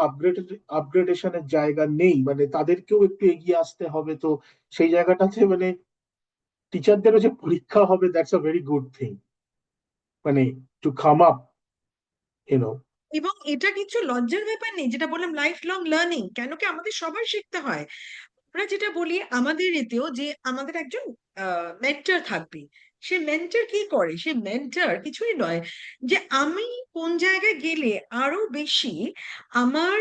আপগ্রেডেশনের জায়গা নেই, মানে তাদেরকেও একটু এগিয়ে আসতে হবে। তো সেই জায়গাটাতে মানে টিচারদেরও যে পরীক্ষা হবে, that's a very good thing, মানে টু কাম আপ, ইউনো। এবং এটা কিছু লজ্জার ব্যাপার নেই, যেটা বললাম লাইফ লং লার্নিং, কেন কি আমাদের সবার শিখতে হয়। আমরা যেটা বলি আমাদের এতেও, যে আমাদের একজন মেন্টর থাকবে। সে মেন্টর কি করে, সে মেন্টর কিছুই নয়, যে আমি কোন জায়গায় গেলে আরো বেশি আমার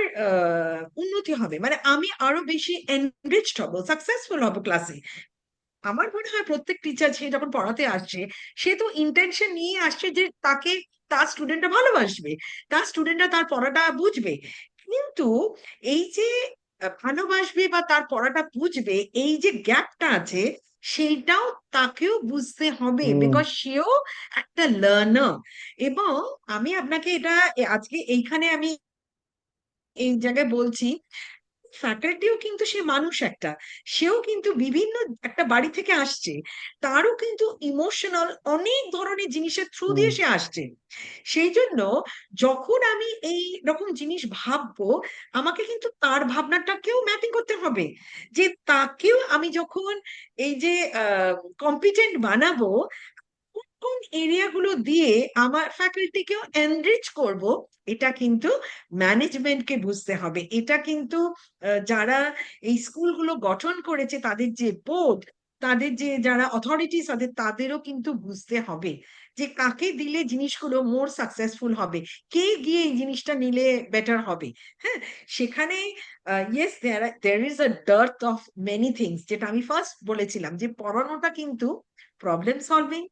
উন্নতি হবে, মানে আমি আরো বেশি এনরিচড হব, সাকসেসফুল হব ক্লাসে। আমার মনে হয় প্রত্যেক টিচার সে যখন পড়াতে আসছে, সে তো ইন্টেনশন নিয়ে আসছে যে তাকে তার স্টুডেন্টরা ভালোবাসবে, তার স্টুডেন্টরা তার পড়াটা বুঝবে। কিন্তু এই যে ভালোবাসবে বা তার পড়াটা বুঝবে, এই যে গ্যাপটা আছে, সেইটাও তাকেও বুঝতে হবে, হুম। বিকজ সেও একটা লার্নার। এবং আমি আপনাকে এটা আজকে এইখানে আমি এই জায়গায় বলছি, ফ্যাকাল্টিও কিন্তু সে মানুষ একটা, সেও কিন্তু বিভিন্ন একটা বাড়ি থেকে আসছে, তারও কিন্তু ইমোশনাল অনেক ধরনের জিনিসের থ্রু হুম। দিয়ে সে আসছে। সেই জন্য যখন আমি এই রকম জিনিস ভাববো, আমাকে কিন্তু তার ভাবনাটাকেও ম্যাপিং করতে হবে, যে তাকেও আমি যখন এই যে কম্পিটেন্ট বানাবো, কোন কোন এরিয়াগুলো দিয়ে আমার ফ্যাকাল্টিকেও এনরিচ করব, এটা কিন্তু ম্যানেজমেন্টকে বুঝতে হবে। এটা কিন্তু যারা এই স্কুলগুলো গঠন করেছে, তাদের যে বোর্ড, তাদের যে যারা অথরিটিস তাদের, তাদেরও কিন্তু বুঝতে হবে যে কাকে দিলে জিনিসগুলো মোর সাকসেসফুল হবে, কে গিয়ে এই জিনিসটা নিলে বেটার হবে। হ্যাঁ, সেখানে yes, there is a dearth of many things, যেটা আমি ফার্স্ট বলেছিলাম, যে পড়ানোটা কিন্তু প্রবলেম সলভিং,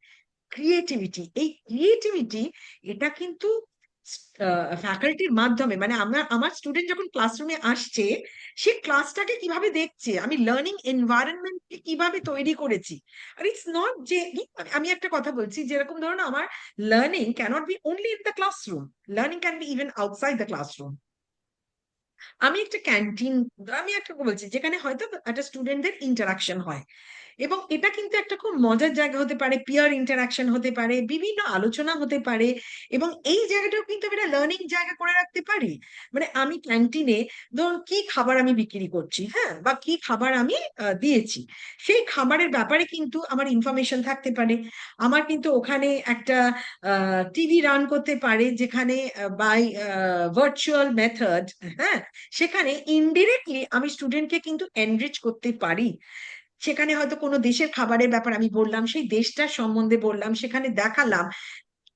ক্রিয়েটিভিটি, এই ক্রিয়েটিভিটি এটা কিন্তু ফ্যাকাল্টির মাধ্যমে, মানে আমার স্টুডেন্ট যখন ক্লাসরুমে আসছে, সে ক্লাসটাকে কিভাবে দেখছে, আমি লার্নিং এনভায়রনমেন্টকে কিভাবে তৈরি করেছি। আর ইটস নট যে আমি একটা কথা বলছি, যেরকম ধরুন আমার learning cannot be only in the classroom, learning can be even outside the classroom. আমি একটা ক্যান্টিন, আমি একটা বলছি যেখানে হয়তো একটা স্টুডেন্টদের ইন্টারাকশন হয়, এবং এটা কিন্তু একটা খুব মজার জায়গা হতে পারে, পিয়ার ইন্টারাকশন হতে পারে, বিভিন্ন আলোচনা হতে পারে, এবং এই জায়গাটাও কিন্তু একটা লার্নিং জায়গা করে রাখতে পারি। মানে আমি ক্যান্টিনে ধরুন কি খাবার আমি বিক্রি করছি, হ্যাঁ, বা কি খাবার আমি দিয়েছি, সেই খাবারের ব্যাপারে কিন্তু আমার ইনফরমেশন থাকতে পারে। আমার কিন্তু ওখানে একটা টিভি রান করতে পারে, যেখানে বাই ভার্চুয়াল মেথড, হ্যাঁ, সেখানে ইনডিরেক্টলি আমি স্টুডেন্টকে কিন্তু এনরিচ করতে পারি। সেখানে হয়তো কোনো দেশের খাবারের ব্যাপার আমি বললাম, সেই দেশটার সম্বন্ধে বললাম, সেখানে দেখালাম,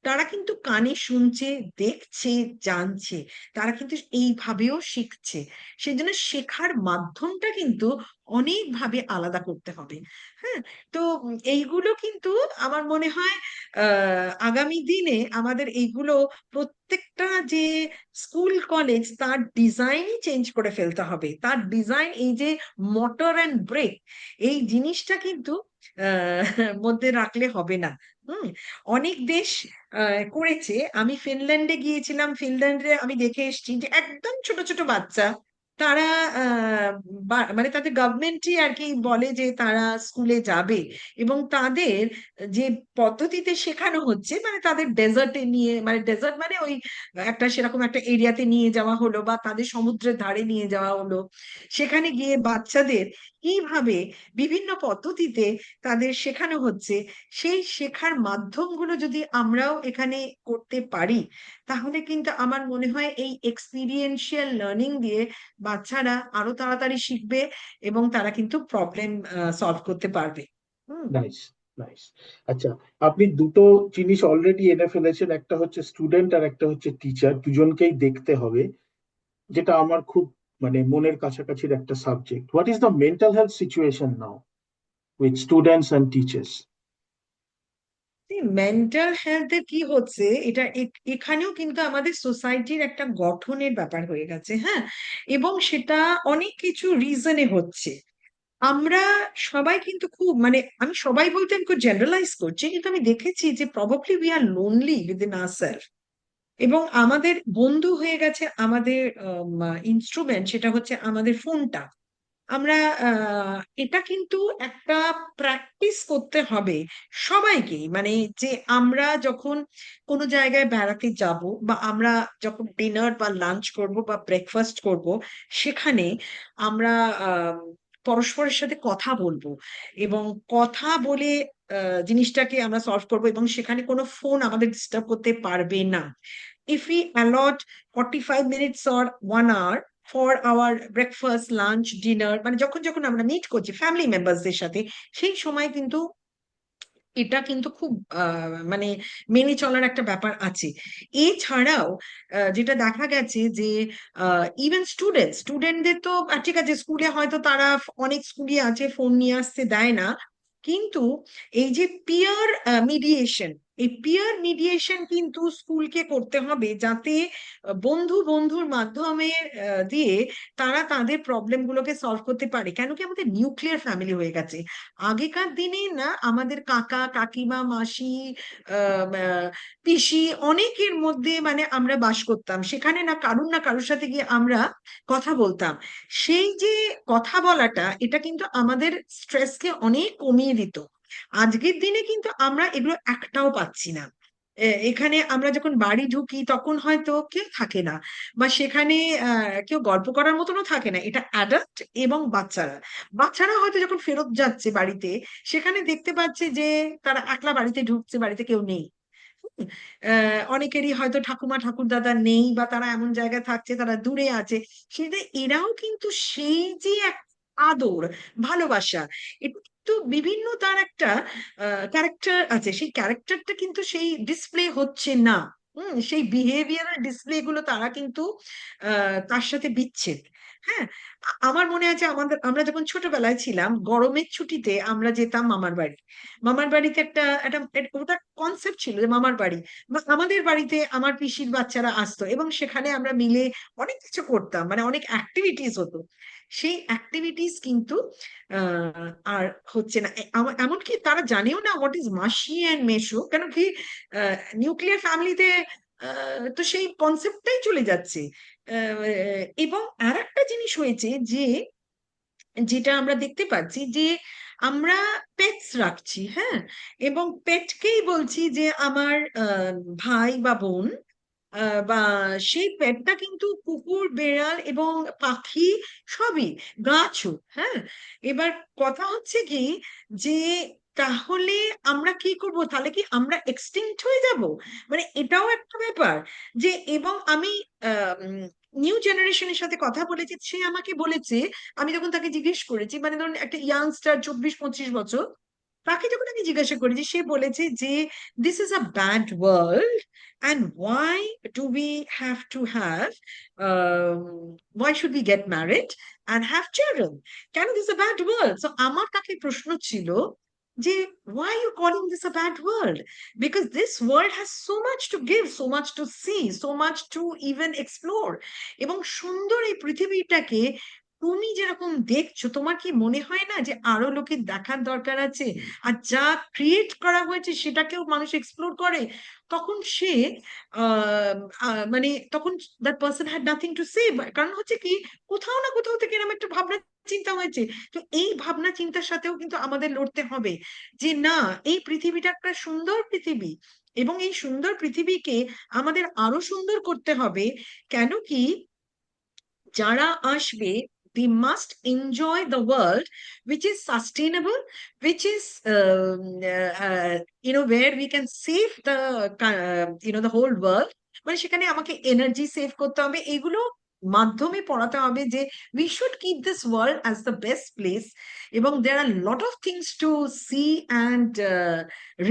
তারা কিন্তু কানে শুনছে, দেখছে, জানছে, তারা কিন্তু এইভাবেও শিখছে। সেজন্য শেখার মাধ্যমটা কিন্তু অনেকভাবে আলাদা করতে হবে। হ্যাঁ, তো এইগুলো কিন্তু আমার মনে হয় আগামী দিনে আমাদের এইগুলো প্রত্যেকটা যে স্কুল কলেজ, তার ডিজাইনই চেঞ্জ করে ফেলতে হবে। তার ডিজাইন, এই যে মোটর অ্যান্ড ব্রেক, এই জিনিসটা কিন্তু মধ্যে রাখলে হবে না। হুম, অনেক দেশ করেছে। আমি ফিনল্যান্ডে গিয়েছিলাম, ফিনল্যান্ডে আমি দেখে এসেছি যে একদম ছোট ছোট বাচ্চা, তারা মানে তাদের গভর্নমেন্টই আর কি বলে যে তারা স্কুলে যাবে, এবং তাদের যে পদ্ধতিতে শেখানো হচ্ছে, মানে তাদের ডেজার্টে নিয়ে, মানে ডেজার্ট মানে ওই একটা সেরকম একটা এরিয়াতে নিয়ে যাওয়া হলো, বা তাদের সমুদ্রের ধারে নিয়ে যাওয়া হলো, সেখানে গিয়ে বাচ্চাদের কিভাবে বিভিন্ন পদ্ধতিতে তাদের শেখানো হচ্ছে, সেই শেখার মাধ্যমগুলো যদি আমরাও এখানে করতে পারি, তাহলে কিন্তু আমার মনে হয় এই এক্সপিরিয়েন্সিয়াল লার্নিং দিয়ে বাচ্চারা আরো তাড়াতাড়ি শিখবে, এবং তারা কিন্তু প্রবলেম সলভ করতে পারবে। হুম। Nice, nice. আচ্ছা, আপনি দুটো জিনিস অলরেডি এনে ফেলেছেন, একটা হচ্ছে স্টুডেন্ট আর একটা হচ্ছে টিচার, দুজনকেই দেখতে হবে, যেটা আমার খুব মানে মনের কাছাকাছির একটা subject. What is the mental health situation now with students and teachers? Mental হেলথের কি হচ্ছে, এটা এখানেও কিন্তু আমাদের সোসাইটির একটা গঠনের ব্যাপার হয়ে গেছে, হ্যাঁ। এবং সেটা অনেক কিছু রিজনে হচ্ছে। আমরা সবাই কিন্তু খুব, মানে আমি সবাই বলতে আমি খুব জেনারেলাইজ করছি, কিন্তু আমি দেখেছি যে probably we are lonely within ourself. এবং আমাদের বন্ধু হয়ে গেছে আমাদের ইনস্ট্রুমেন্ট, সেটা হচ্ছে আমাদের ফোনটা। আমরা এটা কিন্তু একটা প্র্যাকটিস করতে হবে সবাইকেই, মানে যে আমরা যখন কোনো জায়গায় বেড়াতে যাব, বা আমরা যখন ডিনার বা লাঞ্চ করব বা ব্রেকফাস্ট করব, সেখানে আমরা আহ, পরস্পরের সাথে কথা বলবো, এবং কথা বলে জিনিসটাকে আমরা সলভ করবো, এবং সেখানে কোনো ফোন আমাদের ডিস্টার্ব করতে পারবে না। if we allot 45 minutes or 1 hour for our breakfast, lunch, dinner, মানে যখন যখন আমরা মিট করছি ফ্যামিলি মেম্বারসদের সাথে, সেই সময় কিন্তু এটা কিন্তু খুব মানে মেনে চলার একটা ব্যাপার আছে। এছাড়াও যেটা দেখা গেছে যে ইভেন স্টুডেন্টদের তো ঠিক আছে, স্কুলে হয়তো তারা অনেক স্কুলে আছে ফোন নিয়ে আসতে দেয় না, কিন্তু এই যে পিয়ার মিডিয়েশন, এই পিয়ার মিডিয়েশন কিন্তু স্কুলকে করতে হবে, যাতে বন্ধু বন্ধুর মাধ্যমে দিয়ে তারা তাদের প্রবলেম গুলোকে সলভ করতে পারে। কেন কি আমাদের নিউক্লিয়ার ফ্যামিলি হয়ে গেছে। আগেকার দিনে না আমাদের কাকা কাকিমা মাসি পিসি অনেকের মধ্যে মানে আমরা বাস করতাম, সেখানে না কারুর সাথে গিয়ে আমরা কথা বলতাম। সেই যে কথা বলাটা, এটা কিন্তু আমাদের স্ট্রেসকে অনেক কমিয়ে দিত। আজকের দিনে কিন্তু আমরা এগুলো একটাও পাচ্ছি না। এখানে আমরা যখন বাড়ি ঢুকি তখন হয়তো কেউ থাকে না, বা সেখানে কেউ গল্প করার মতনও থাকে না। এটা অ্যাডাল্ট এবং বাচ্চারা, বাচ্চারা হয়তো যখন ফেরত যাচ্ছে বাড়িতে, সেখানে দেখতে পাচ্ছে যে তারা একলা বাড়িতে ঢুকছে, বাড়িতে কেউ নেই। অনেকেরই হয়তো ঠাকুমা ঠাকুরদাদা নেই, বা তারা এমন জায়গায় থাকছে, তারা দূরে আছে। সেটা এরাও কিন্তু সেই যে এক আদর, ভালোবাসা, এটা কিন্তু বিভিন্ন তার একটা ক্যারেক্টার আছে, সেই ক্যারেক্টারটা কিন্তু সেই ডিসপ্লে হচ্ছে না। সেই বিহেভিয়ারাল ডিসপ্লে গুলো তারা কিন্তু তার সাথে বিচ্ছেদ। হ্যাঁ, আমার মনে আছে আমরা যখন ছোটবেলায় ছিলাম, গরমের ছুটিতে আমরা যেতাম মামার বাড়ি। মামার বাড়িতে একটা একটা ওটা কনসেপ্ট ছিল যে মামার বাড়ি, বা আমাদের বাড়িতে আমার পিসির বাচ্চারা আসতো, এবং সেখানে আমরা মিলে অনেক কিছু করতাম, মানে অনেক অ্যাক্টিভিটিস হতো। সেই অ্যাক্টিভিটিস কিন্তু আর হচ্ছে না। এমনকি তারা জানেও না হোয়াট ইজ মাসি অ্যান্ড মেসো, কেন কি নিউক্লিয়ার ফ্যামিলিতে তো সেই কনসেপ্টটাই চলে যাচ্ছে। এবং আর একটা জিনিস হয়েছে যে, যেটা আমরা দেখতে পাচ্ছি যে আমরা পেটস রাখছি, হ্যাঁ, এবং পেটকেই বলছি যে আমার ভাই বা বোন, বা সেই পেটটা কিন্তু কুকুর, বেড়াল এবং পাখি, সবই, গাছও, হ্যাঁ। এবার কথা হচ্ছে কি, যে তাহলে আমরা কি করব, তাহলে কি আমরা এক্সটিংক্ট হয়ে যাব? মানে এটাও একটা ব্যাপার। যে এবং আমি নিউ জেনারেশনের সাথে কথা বলেছি, সে আমাকে বলেছে, আমি যখন তাকে জিজ্ঞেস করেছি, মানে ধরুন একটা ইয়াংস্টার 24-25 বছর, তাকে যখন আমি জিজ্ঞাসা করেছি, সে বলেছে যে this is a bad world, and do we have to have why should we get married and have children? কেন this is a bad world? So আমার তাকে প্রশ্ন ছিল যে why are you calling this a bad world? Because this world has so much to give, so much to see, so much to even explore. এবং সুন্দর এই পৃথিবীটাকে তুমি যেরকম দেখছো, তোমার কি মনে হয় না যে আরো লোকের দেখার দরকার আছে? আর যা ক্রিয়েট করা হয়েছে সেটাকেও মানুষ এক্সপ্লোর করে, তখন সে মানে তখন that person had nothing to say. কারণ হচ্ছে কি, কোথাও না কোথাও থেকে এরকম একটা ভাবনা চিন্তা হয়েছে। তো এই ভাবনা চিন্তার সাথেও কিন্তু আমাদের লড়তে হবে, যে না, এই পৃথিবীটা একটা সুন্দর পৃথিবী, এবং এই সুন্দর পৃথিবীকে আমাদের আরো সুন্দর করতে হবে। কেন কি, যারা আসবে, they must enjoy the world which is sustainable, which is where we can save the the whole world। মানে সেখানে আমাকে এনার্জি সেভ করতে হবে, এগুলো মাধ্যমে পড়াতে হবে যে we should keep this world as the best place, এবং there are lot of things to see and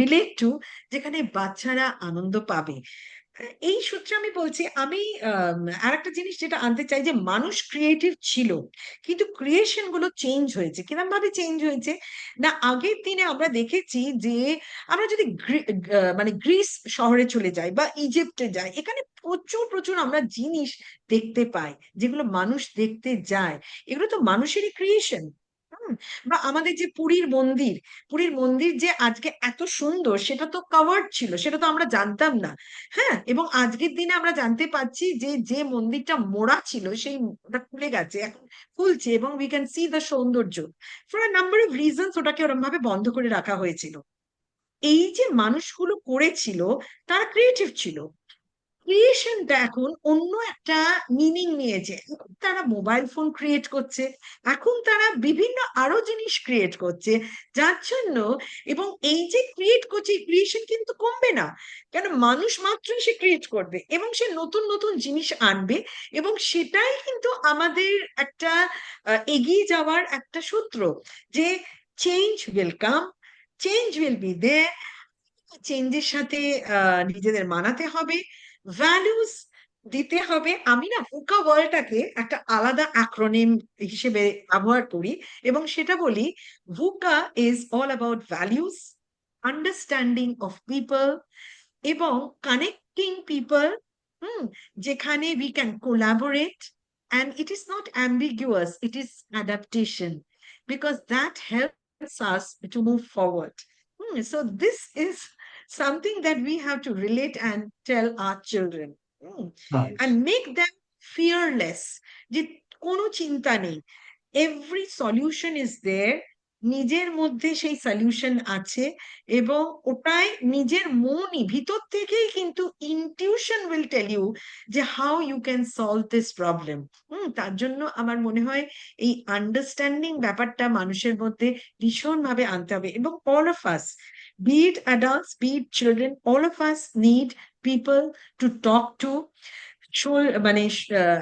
relate to, যেখানে বাচ্চারা আনন্দ পাবে। এই সূত্রে আমি বলছি, আমি আর একটা জিনিস যেটা আনতে চাই, যে মানুষ ক্রিয়েটিভ ছিল, কিন্তু ক্রিয়েশন গুলো চেঞ্জ হয়েছে। কিরকম ভাবে চেঞ্জ হয়েছে না, আগের দিনে আমরা দেখেছি যে আমরা যদি মানে গ্রিস শহরে চলে যাই বা ইজিপ্টে যাই, এখানে প্রচুর প্রচুর আমরা জিনিস দেখতে পাই যেগুলো মানুষ দেখতে যায়। এগুলো তো মানুষেরই ক্রিয়েশন। বা আমাদের যে পুরীর মন্দির, পুরীর মন্দির যে আজকে এত সুন্দর, সেটা তো কভার্ড ছিল, সেটা তো আমরা জানতাম না। হ্যাঁ, এবং আজকের দিনে আমরা জানতে পারছি যে যে মন্দিরটা মোড়া ছিল, সেই ওটা খুলে গেছে, এখন খুলছে, এবং উই ক্যান সি দ্য সৌন্দর্য। For a number of reasons ওটাকে ওরকম ভাবে বন্ধ করে রাখা হয়েছিল। এই যে মানুষগুলো করেছিল, তারা ক্রিয়েটিভ ছিল। ক্রিয়েশনটা এখন অন্য একটা মিনিং নিয়েছে। এখন তারা মোবাইল ফোন ক্রিয়েট করছে, এখন তারা বিভিন্ন আরো জিনিস ক্রিয়েট করছে, যার জন্য, এবং এই যে ক্রিয়েট করছে, ক্রিয়েশন কিন্তু কমবে না। কেন, মানুষ মাত্রই সে ক্রিয়েট করবে এবং সে নতুন নতুন জিনিস আনবে, এবং সেটাই কিন্তু আমাদের একটা এগিয়ে যাওয়ার একটা সূত্র, যে change will come, change will be there. চেঞ্জের সাথে নিজেদের মানাতে হবে, ভ্যালুস দিতে হবে। আমি না VUCA ওয়ার্ডটাকে একটা আলাদা অ্যাক্রোনিম হিসেবে ব্যবহার করি, এবং সেটা বলি, VUCA is all about values, understanding of people, এবং কানেক্টিং পিপল। যেখানে we can collaborate, and it is not ambiguous, it is adaptation, because that helps us to move forward. So this is something that we have to relate and tell our children, Nice. and make them fearless, যে কোনো চিন্তা নেই, every solution is there, নিজের মধ্যে সেই solution আছে, এবং ওটাই নিজের মনই ভিতর থেকেই কিন্তু ইনটিউশন উইল টেল ইউ যে how you can solve this problem. তার জন্য আমার মনে হয় এই আন্ডারস্ট্যান্ডিং ব্যাপারটা মানুষের মধ্যে ভীষণ ভাবে আনতে হবে, এবং all of us, be it adults, be it children, all of us need people to talk to, মানে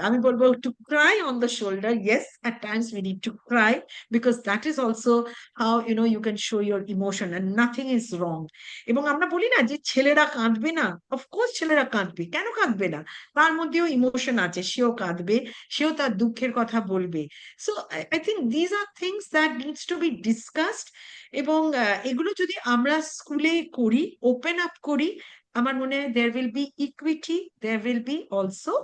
আমি বলবো, to cry on the shoulder. Yes, at times we need to cry, because that is also how you can show your emotion, and nothing is wrong. এবং আমরা বলি না যে ছেলেরা কাঁদবে না, অফকোর্স ছেলেরা কাঁদবে, কেন কাঁদবে না? তার মধ্যেও ইমোশন আছে, সেও কাঁদবে, সেও তার দুঃখের কথা বলবে। So I think these are things that needs to B discussed, এবং এগুলো যদি আমরা স্কুলে করি, ওপেন আপ করি, আমার মনে হয় there will be equity, there will be also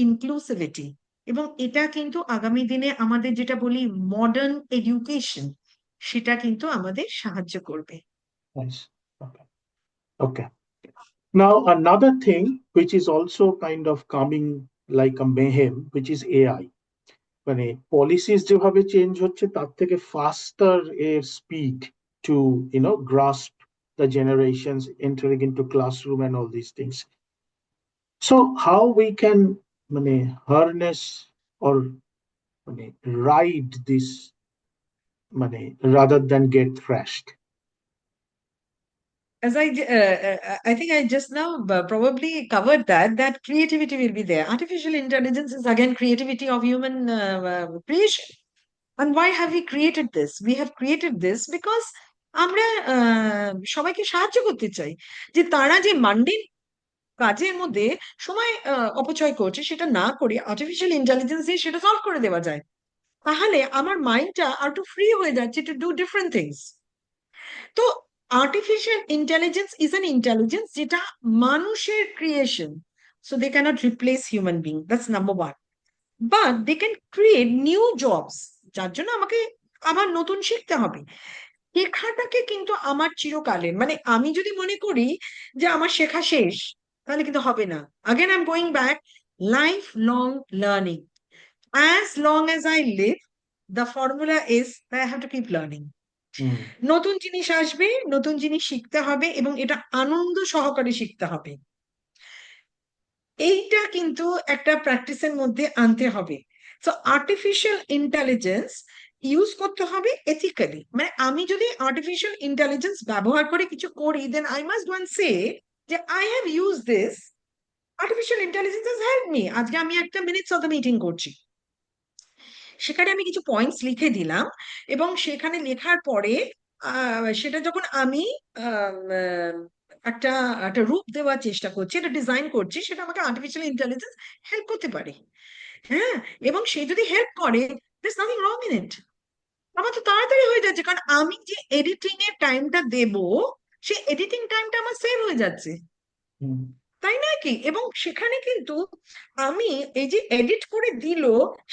inclusivity. এবং এটা কিন্তু আগামী দিনে আমাদের যেটা বলি মডার্ন এডুকেশন, সেটা কিন্তু আমাদের সাহায্য করবে। Nice. Okay. Okay. Now, another thing which is also kind of coming like a mayhem, which is AI. মানে পলিসিস যেভাবে চেঞ্জ হচ্ছে, তার থেকে ফাস্টার এর speed to grasp the generations entering into classroom and all these things. So how we can মানে harness or মানে ride this মানে rather than get thrashed. As I think I just now probably covered that creativity will be there. Artificial intelligence is again creativity of human creation. And why have we created this? We have created this because আমরা সবাইকে সাহায্য করতে চাই, যে তারা যে মান্ডিন কাজের মধ্যে সময় অপচয় করছে, সেটা না করে আর্টিফিশিয়াল ইন্টেলিজেন্স দিয়ে সেটা সলভ করে দেওয়া যায়। তাহলে আমার মাইন্ডটা আর একটু ফ্রি হয়ে যাচ্ছে টু ডু ডিফারেন্ট থিংস। তো artificial intelligence is an intelligence যেটা মানুষের creation, so they cannot replace human being, that's number one. But they can create new jobs, যার জন্য আমাকে আবার নতুন শিখতে হবে। শেখাটাকে কিন্তু আমার চিরকালের, মানে আমি যদি মনে করি যে আমার শেখা শেষ, তাহলে কিন্তু হবে না। Again I am going back, life long learning. As long as I live, the formula is I have to keep learning. Hmm. নতুন জিনিস আসবে, নতুন জিনিস শিখতে হবে, এবং এটা আনন্দ সহকারে শিখতে হবে। এইটা কিন্তু একটা প্র্যাকটিসের মধ্যে আনতে হবে। সো আর্টিফিশিয়াল ইন্টেলিজেন্স ইউজ করতে হবে এথিক্যালি। মানে আমি যদি আর্টিফিশিয়াল ইন্টেলিজেন্স ব্যবহার করে কিছু করি, then I must go and say যে I have use this, artificial intelligence has help me. আজকে আমি একটা মিনিটস অফ দ্য মিটিং করছি, সেখানে আমি কিছু পয়েন্টস লিখে দিলাম, এবং সেখানে লেখার পরে সেটা যখন আমি একটা একটা রূপ দেওয়ার চেষ্টা করছি, এটা ডিজাইন করছি, সেটা আমাকে আর্টিফিশিয়াল ইন্টেলিজেন্স হেল্প করতে পারে। হ্যাঁ, এবং সে যদি হেল্প করে, there's nothing wrong in it। আমার তো তাড়াতাড়ি হয়ে যাচ্ছে, কারণ আমি যে এডিটিং এর টাইমটা দেব, সে এডিটিং টাইমটা আমার সেভ হয়ে যাচ্ছে, হুম, তাই নয় কি? এবং সেখানে কিন্তু আমি এই যে এডিট করে দিল,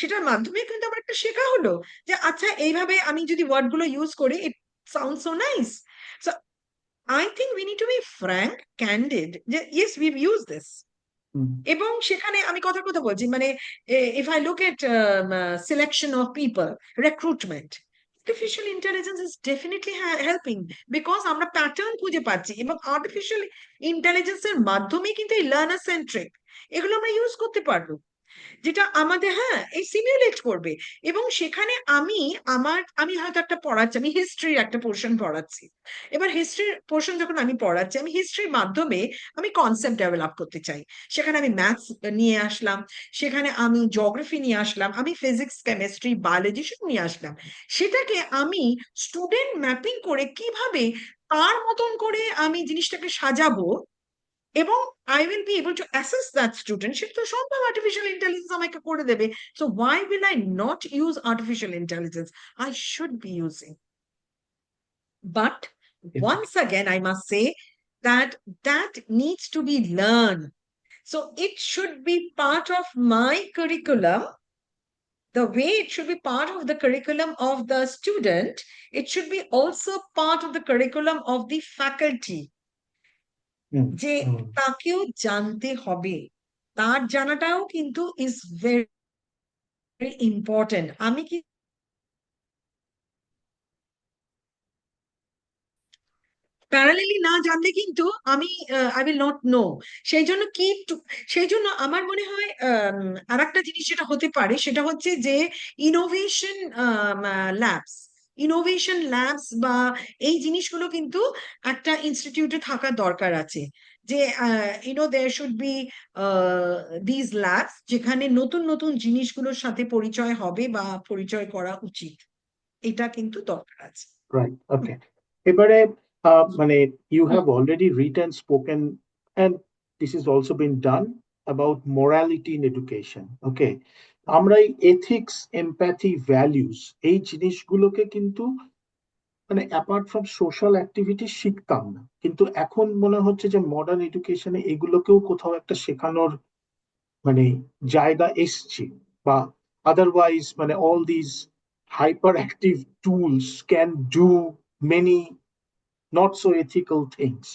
সেটার মাধ্যমে কিন্তু আমার একটা শেখা হলো যে আচ্ছা এইভাবে আমি যদি ওয়ার্ড গুলো ইউজ করি, it sound so nice. So I think we need to be frank, candid, যে yes we've use this. Hmm, এবং সেখানে আমি কথার কথা বলছি, মানে if I look at selection of people, recruitment, artificial intelligence is definitely helping, because আমরা pattern খুঁজে পাচ্ছি, এবং আর্টিফিশিয়াল ইন্টেলিজেন্সের মাধ্যমে কিন্তু এই লার্নার সেন্ট্রিক এগুলো আমরা ইউজ করতে পারবো, যেটা আমাদের, হ্যাঁ, এই সিমিউলেট করবে। এবং সেখানে আমি হয়তো একটা পড়াচ্ছি, আমি হিস্ট্রির একটা পোর্শন পড়াচ্ছি। এবার হিস্ট্রির পোর্শন যখন আমি পড়াচ্ছি, আমি হিস্ট্রির মাধ্যমে আমি কনসেপ্ট ডেভেলপ করতে চাই। সেখানে আমি ম্যাথস নিয়ে আসলাম, সেখানে আমি জিওগ্রাফি নিয়ে আসলাম, আমি ফিজিক্স, কেমিস্ট্রি, বায়োলজি সব নিয়ে আসলাম। সেটাকে আমি স্টুডেন্ট ম্যাপিং করে কিভাবে তার মতন করে আমি জিনিসটাকে সাজাবো, এবং I will be able to assess that student, সেটা তো সম্ভব আর্টিফিশিয়াল ইন্টেলিজেন্স আমাকে করে দেবে। So why will I not use artificial intelligence? I should be using. But once again, I must say that that needs to be learned. So it should be part of my curriculum. The way it should be part of the curriculum of the student, it should be also part of the curriculum of the faculty. হুম, যে হুম। তাকেও জানতে হবে, তার জানাটাও কিন্তু is very important. আমি কি parallelly না জানলে কিন্তু আমি আই উইল নট নো। সেই জন্য সেই জন্য আমার মনে হয় আর একটা জিনিস যেটা হতে পারে, সেটা হচ্ছে যে ইনোভেশন ল্যাবস, ইনোভেশন ল্যাবস বা এই জিনিসগুলো কিন্তু একটা ইনস্টিটিউটে থাকার দরকার আছে। যে there should be these labs, যেখানে নতুন নতুন জিনিসগুলোর সাথে পরিচয় হবে বা পরিচয় করা উচিত। এটা কিন্তু দরকার আছে। Right, hmm, okay. এবারে মানে you hmm. Have already written spoken and this is also been done about morality in education, okay. আমরা এই এথিক্স, এমপ্যাথি, ভ্যালিউস, এই জিনিসগুলোকে কিন্তু মানে অ্যাপার্ট ফ্রম সোশ্যাল অ্যাক্টিভিটি শিখতাম না, কিন্তু এখন মনে হচ্ছে যে মডার্ন এডুকেশনে এগুলোকেও কোথাও একটা শেখানোর মানে জায়গা এসছে। বা আদারওয়াইজ মানে all this hyper active tools can do many not so ethical things.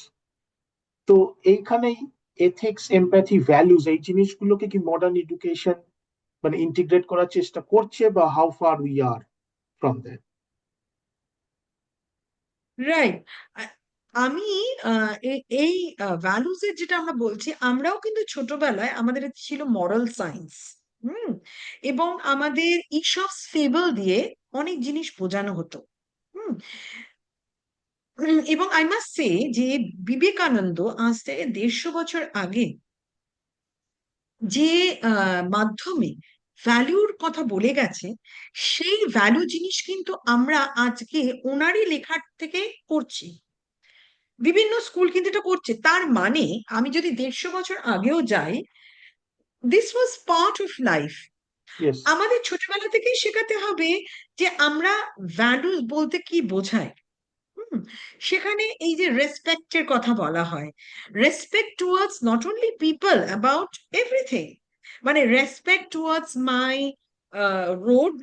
তো এইখানেই এথিক্স, এমপ্যাথি, ভ্যালুজ, এই জিনিসগুলোকে কি মডার্ন এডুকেশন মানে ইন্টিগ্রেট করার চেষ্টা করছে, বা how far we are from that? Right. আমি এই ভ্যালুজ এর যেটা আমরা বলছি, আমরাও কিন্তু ছোটবেলায় আমাদের ছিল মরাল সায়েন্স। হুম। এবং আমাদের ঈশপস ফেবল দিয়ে অনেক জিনিস বোঝানো হতো। হুম। এবং আই মাস্ট সে যে বিবেকানন্দ আজ থেকে 150 বছর আগে যে মাধ্যমে ভ্যালুর কথা বলে গেছে, সেই ভ্যালু জিনিস কিন্তু আমরা আজকে ওনারই লেখার থেকে করছি। বিভিন্ন স্কুল কিন্তু এটা করছে, তার মানে আমি যদি 150 বছর আগেও যাই, this was part of life. Yes. আমাদের ছোটবেলা থেকেই শেখাতে হবে যে আমরা ভ্যালু বলতে কি বোঝায়। হুম। সেখানে এই যে রেসপেক্টের কথা বলা হয়, respect towards not only people, about everything. মানে respect towards my road,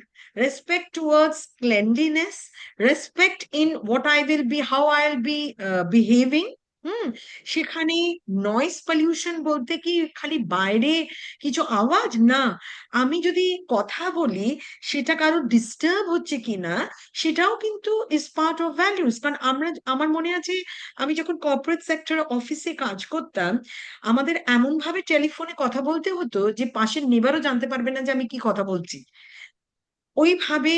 respect towards cleanliness, respect in what I will be, how I will be behaving. Hmm. সেখানে নয়েজ পলিউশন বলতে কি খালি বাইরে কিছু আওয়াজ না, আমি যদি কথা বলি সেটা কারো ডিস্টার্ব হচ্ছে কিনা, সেটাও কিন্তু ইজ পার্ট অফ ভ্যালিউজ। কারণ আমার মনে আছে, আমি যখন কর্পোরেট সেক্টর অফিসে কাজ করতাম, আমাদের এমন ভাবে টেলিফোনে কথা বলতে হতো যে পাশের নেবারও জানতে পারবে না যে আমি কি কথা বলছি। ওইভাবে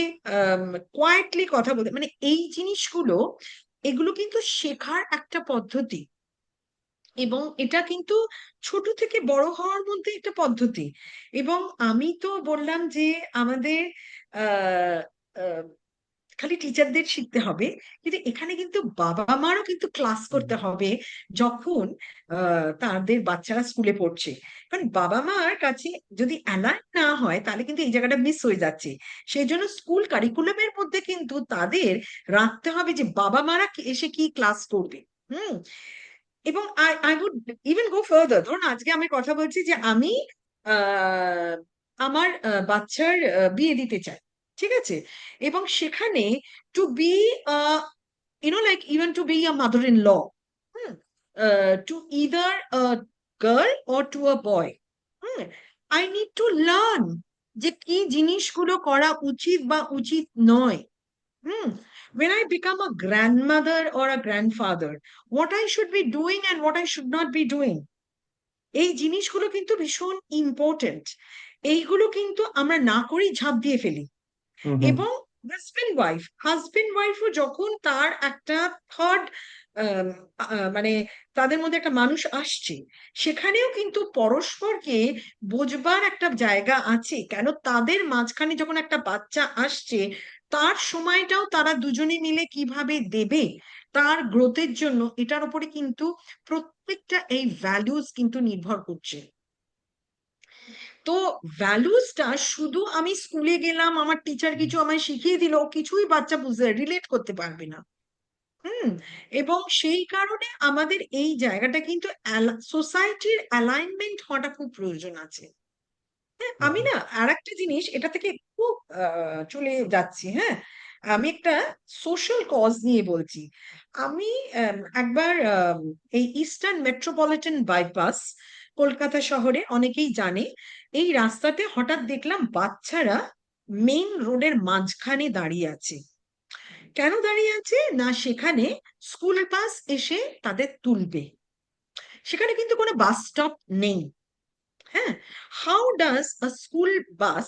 কোয়াইটলি কথা বলতে, মানে এই জিনিসগুলো, এগুলো কিন্তু শেখার একটা পদ্ধতি। এবং এটা কিন্তু ছোট থেকে বড় হওয়ার মধ্যে একটা পদ্ধতি। এবং আমি তো বললাম যে আমাদের খালি টিচারদের শিখতে হবে, কিন্তু এখানে কিন্তু বাবা মারও কিন্তু ক্লাস করতে হবে যখন তাদের বাচ্চারা স্কুলে পড়ছে। কারণ বাবা মার কাছে যদি অ্যালার্ট না হয় তাহলে কিন্তু এই জায়গাটা মিস হয়ে যাচ্ছে। সেই জন্য স্কুল কারিকুলামের মধ্যে কিন্তু তাদের রাখতে হবে যে বাবা মারা এসে কি ক্লাস করবে। হুম। এবং I I would even go further, ধরুন আজকে আমি কথা বলছি যে আমি আহ, আমার বাচ্চার বিয়ে দিতে চাই, ঠিক আছে? এবং সেখানে to be like even to be a mother in law, to either a girl or to a boy, hmm, I need to learn যে কি জিনিসগুলো করা উচিত বা উচিত নয়। Hmm. When I become a grandmother or a grandfather, what I should be doing and what I should not be doing. এই জিনিসগুলো কিন্তু ভীষণ ইম্পর্টেন্ট। এইগুলো কিন্তু আমরা না করেই ঝাঁপ দিয়ে ফেলি। হুম হুম এবং হাজবেন্ড ওয়াইফও যখন তার একটা থার্ড, মানে তাদের মধ্যে একটা মানুষ আসছে, সেখানেও কিন্তু পরস্পরকে বোঝবার একটা জায়গা আছে। কেন তাদের মাঝখানে যখন একটা বাচ্চা আসছে, তার সময়টাও তারা দুজনে মিলে কিভাবে দেবে তার গ্রোথের জন্য, এটার উপরে কিন্তু প্রত্যেকটা এই ভ্যালুস কিন্তু নির্ভর করছে। তো ভ্যালুসটা শুধু আমি স্কুলে গেলাম, আমার টিচার কিছু আমায় শিখিয়ে দিল, কিছুই বাচ্চা বুঝতে রিলেট করতে পারবে না। হুম। এবং সেই কারণে আমাদের এই জায়গাটা কিন্তু সোসাইটির অ্যালাইনমেন্ট হওয়াটা খুব প্রয়োজন আছে। হ্যাঁ, আমি হুম না আর একটা জিনিস এটা থেকে একটু চলে যাচ্ছি। হ্যাঁ, আমি একটা সোশ্যাল কজ নিয়ে বলছি। আমি একবার এই ইস্টার্ন মেট্রোপলিটন বাইপাস, কলকাতা শহরে অনেকেই জানে, এই রাস্তাতে হঠাৎ দেখলাম বাচ্চারা মেইন রোডের মাঝখানে দাঁড়িয়ে আছে। কেন দাঁড়িয়ে আছে না, সেখানে স্কুল বাস এসে তাদের তুলবে। সেখানে কিন্তু কোনো বাস স্টপ নেই। হ্যাঁ, how does a school bus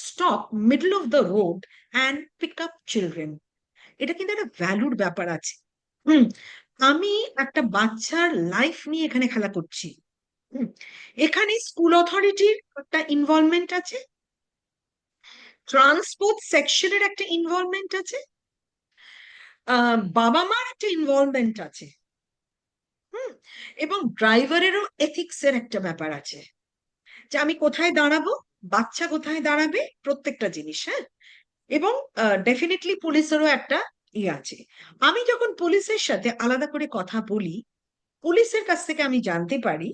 stop middle of the road and pick up children? এটা কিন্তু একটা ভ্যালুর ব্যাপার আছে। হুম। আমি একটা বাচ্চার লাইফ নিয়ে এখানে খেলা করছি। হুম। এখানে স্কুল অথরিটির একটা ইনভলভমেন্ট আছে, ট্রান্সপোর্ট সেকশনের একটা ইনভলভমেন্ট আছে, বাবা মার একটা ইনভলভমেন্ট আছে। হুম। এবং ড্রাইভারেরও এথিক্স এর একটা ব্যাপার আছে, যে আমি কোথায় দাঁড়াবো, বাচ্চা কোথায় দাঁড়াবে, প্রত্যেকটা জিনিস। হ্যাঁ। এবং ডেফিনেটলি পুলিশেরও একটা আছে। আমি যখন পুলিশের সাথে আলাদা করে কথা বলি, পুলিশের কাছ থেকে আমি জানতে পারি,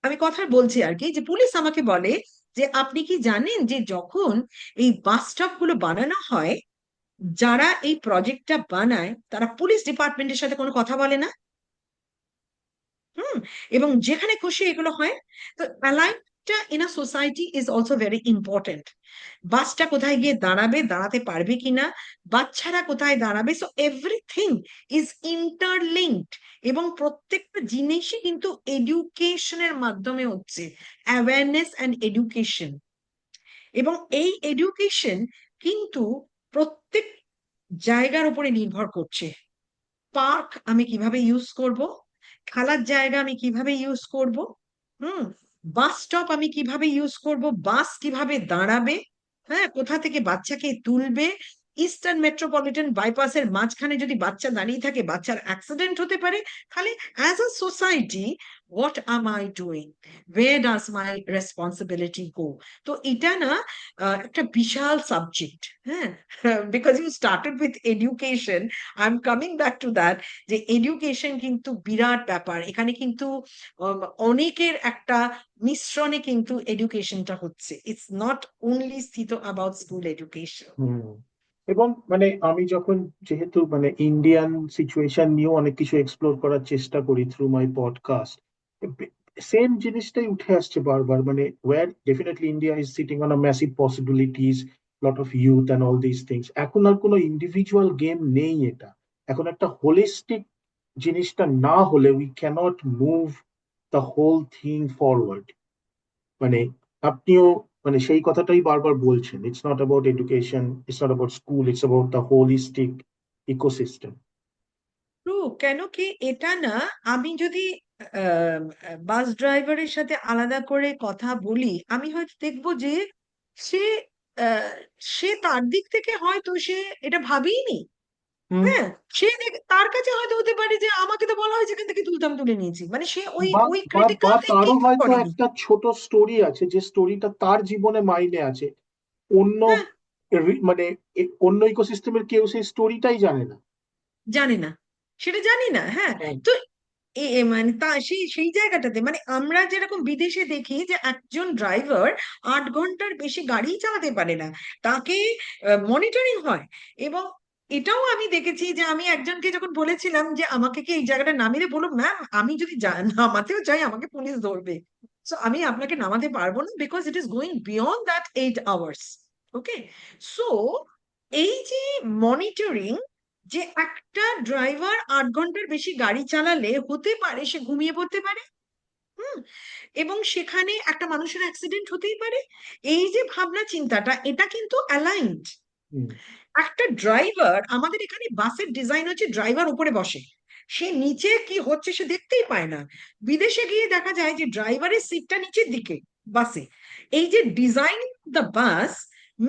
আমি কথা বলছি আর কি, যে পুলিশ আমাকে বলে যে আপনি কি জানেন যে যখন এই বাস স্টপ গুলো বানানো হয়, যারা এই প্রজেক্টটা বানায় তারা পুলিশ ডিপার্টমেন্টের সাথে কোনো কথা বলে না। হুম। এবং যেখানে খুশি এগুলো হয়। তো অ্যালাইনটা in a society is also very important. বাসটা কোথায় গিয়ে দাঁড়াবে, দাঁড়াতে পারবে কিনা, বাচ্চারা কোথায় দাঁড়াবে, সো এভরিথিং ইজ ইন্টারলিঙ্কড। এবং প্রত্যেকটা জিনিসই কিন্তু এডুকেশনের মাধ্যমে হচ্ছে, অ্যাওয়ারনেস অ্যান্ড এডুকেশন। এবং এই এডুকেশন কিন্তু প্রত্যেক জায়গার উপরে নির্ভর করছে। পার্ক আমি কিভাবে ইউজ করব, খেলার জায়গা আমি কিভাবে ইউজ করব, হুম, বাস স্টপ আমি কিভাবে ইউজ করব, বাস কিভাবে দাঁড়াবে, হ্যাঁ, কোথা থেকে বাচ্চাকে তুলবে। ইস্টার্ন মেট্রোপলিটন বাইপাসের মাঝখানে যদি বাচ্চা দাঁড়িয়ে থাকে, বাচ্চার অ্যাক্সিডেন্ট হতে পারে। তাহলে as a society, what am I doing? Where does my responsibility go? তো এটা না একটা বিশাল সাবজেক্ট। হ্যাঁ, because you started with education, I am coming back to that, যে এডুকেশন কিন্তু বিরাট ব্যাপার। এখানে কিন্তু অনেকের একটা মিশ্রণে কিন্তু এডুকেশনটা হচ্ছে, ইটস নট অনলি স্থিত অ্যাবাউট স্কুল এডুকেশন। হুম। এবং মানে আমি যখন যেহেতু মানে ইন্ডিয়ান সিচুয়েশন নিয়েও অনেক কিছু এক্সপ্লোর করার চেষ্টা করি থ্রু মাই পডকাস্ট, সেম জিনিসটাই উঠে আসছে বারবার, মানে we're definitely India is sitting on a massive possibilities, lot of youth and all this things. এখন আর কোনো ইন্ডিভিজুয়াল গেম নেই এটা, এখন একটা হোলিস্টিক জিনিসটা না হলে we cannot move the whole thing forward. মানে আপনিও মানে সেই কথাটাই বারবার বলছেন, it's not about education, it's not about school, it's about the holistic ecosystem. True. কেন কি এটা না, আমি যদি বাস ড্রাইভারের সাথে আলাদা করে কথা বলি, আমি হয়তো দেখবো যে সে আহ, সে তার দিক থেকে হয়তো সে এটা ভাবেইনি। হুম। হ্যাঁ, তার কাছে হয়তো হতে পারে যে আমাকে তো বলা হয়েছে এখান থেকে তুলতাম, তুলে নিয়েছি, মানে সে ওই বা ওই বা ক্রিটিক্যাল বা থিঙ্কিং তারও হয়তো করেনি। একটা ছোট স্টোরি আছে, যে স্টোরিটা তার জীবনে মাইনে আছে, অন্য হ্যাঁ, মানে অন্য ইকোসিস্টেমের কেউ সেই স্টোরিটাই জানে না। জানি না, সেটা জানি না। হ্যাঁ, হ্যাঁ। তো মানে তা সেই সেই জায়গাটাতে মানে আমরা যেরকম বিদেশে দেখি যে একজন ড্রাইভার 8 ঘন্টার বেশি গাড়ি চালাতে পারে না, তাকে মনিটরিং হয়। এবং এটাও আমি দেখেছি যে আমি একজনকে যখন বলেছিলাম যে আমাকে কি এই জায়গাটা নামিয়ে দে, বললো ম্যাম আমি যদি নামাতেও চাই আমাকে পুলিশ ধরবে, সো আমি আপনাকে নামাতে পারবো না, because it is going beyond that 8 hours. Okay, so এই যে মনিটরিং, যে একটা ড্রাইভার 8 ঘন্টার বেশি গাড়ি চালালে হতে পারে সে ঘুমিয়ে পড়তে পারে। হুম, এবং সেখানে একটা মানুষের অ্যাক্সিডেন্ট হতেই পারে। এই যে ভাবনা চিন্তাটা, এটা কিন্তু অ্যালাইন্ড। হুম। একটা ড্রাইভার, আমাদের এখানে বাসের ডিজাইন হচ্ছে ড্রাইভার উপরে বসে, সে নিচে কি হচ্ছে সে দেখতেই পায় না। বিদেশে গিয়ে দেখা যায় যে ড্রাইভারের সিটটা নিচের দিকে বাসে। এই যে design the bus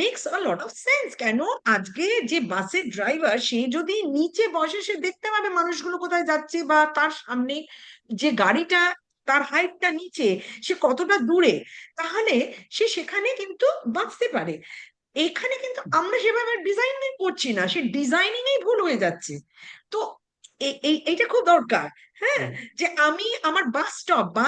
makes a lot of sense. কেন আজকে যে বাসের ড্রাইভার সে যদি নিচে বসে, সে দেখতে পাবে মানুষগুলো কোথায় যাচ্ছে, বা তার সামনে যে গাড়িটা তার হাইটটা নিচে, সে কতটা দূরে, তাহলে সে সেখানে কিন্তু বাঁচতে পারে। এখানে কিন্তু আমরা সেভাবে ডিজাইনিং করছি না, সে ডিজাইনিং এই ভুল হয়ে যাচ্ছে। তো এইটা খুব দরকার। হ্যাঁ, হুম। যে আমি আমার বাস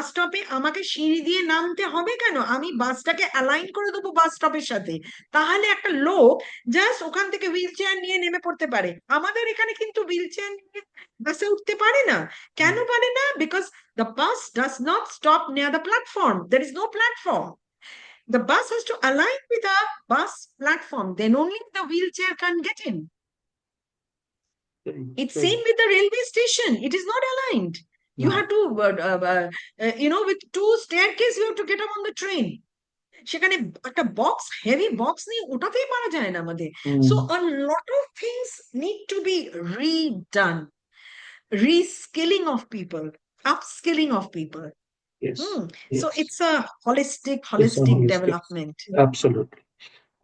স্টপে আমাকে সিঁড়ি দিয়ে নামতে হবে কেন, আমি বাসটাকে অ্যালাইন করে দেবো বাস স্টপের সাথে, তাহলে একটা লোক জাস্ট ওখান থেকে হুইল চেয়ার নিয়ে নেমে পড়তে পারে। আমাদের এখানে কিন্তু হুইল চেয়ার নিয়ে বাসে উঠতে পারে না। কেন পারে না? Because the bus does not stop near the platform, there is no platform. The bus has to align with a bus platform, then only the wheelchair can get in. সেই It's সেই same with the railway station. It is not aligned. You না। have to, with 2 staircase, you have to get up on the train. সেখানে একটা box, heavy box নিয়ে ওটাতেই পারা যায় না আমাদের। Hmm. So a lot of things need to be redone. Reskilling of people, upskilling of people. Yes. Hmm. So yes. it's a holistic, It's a holistic holistic. development. Absolutely.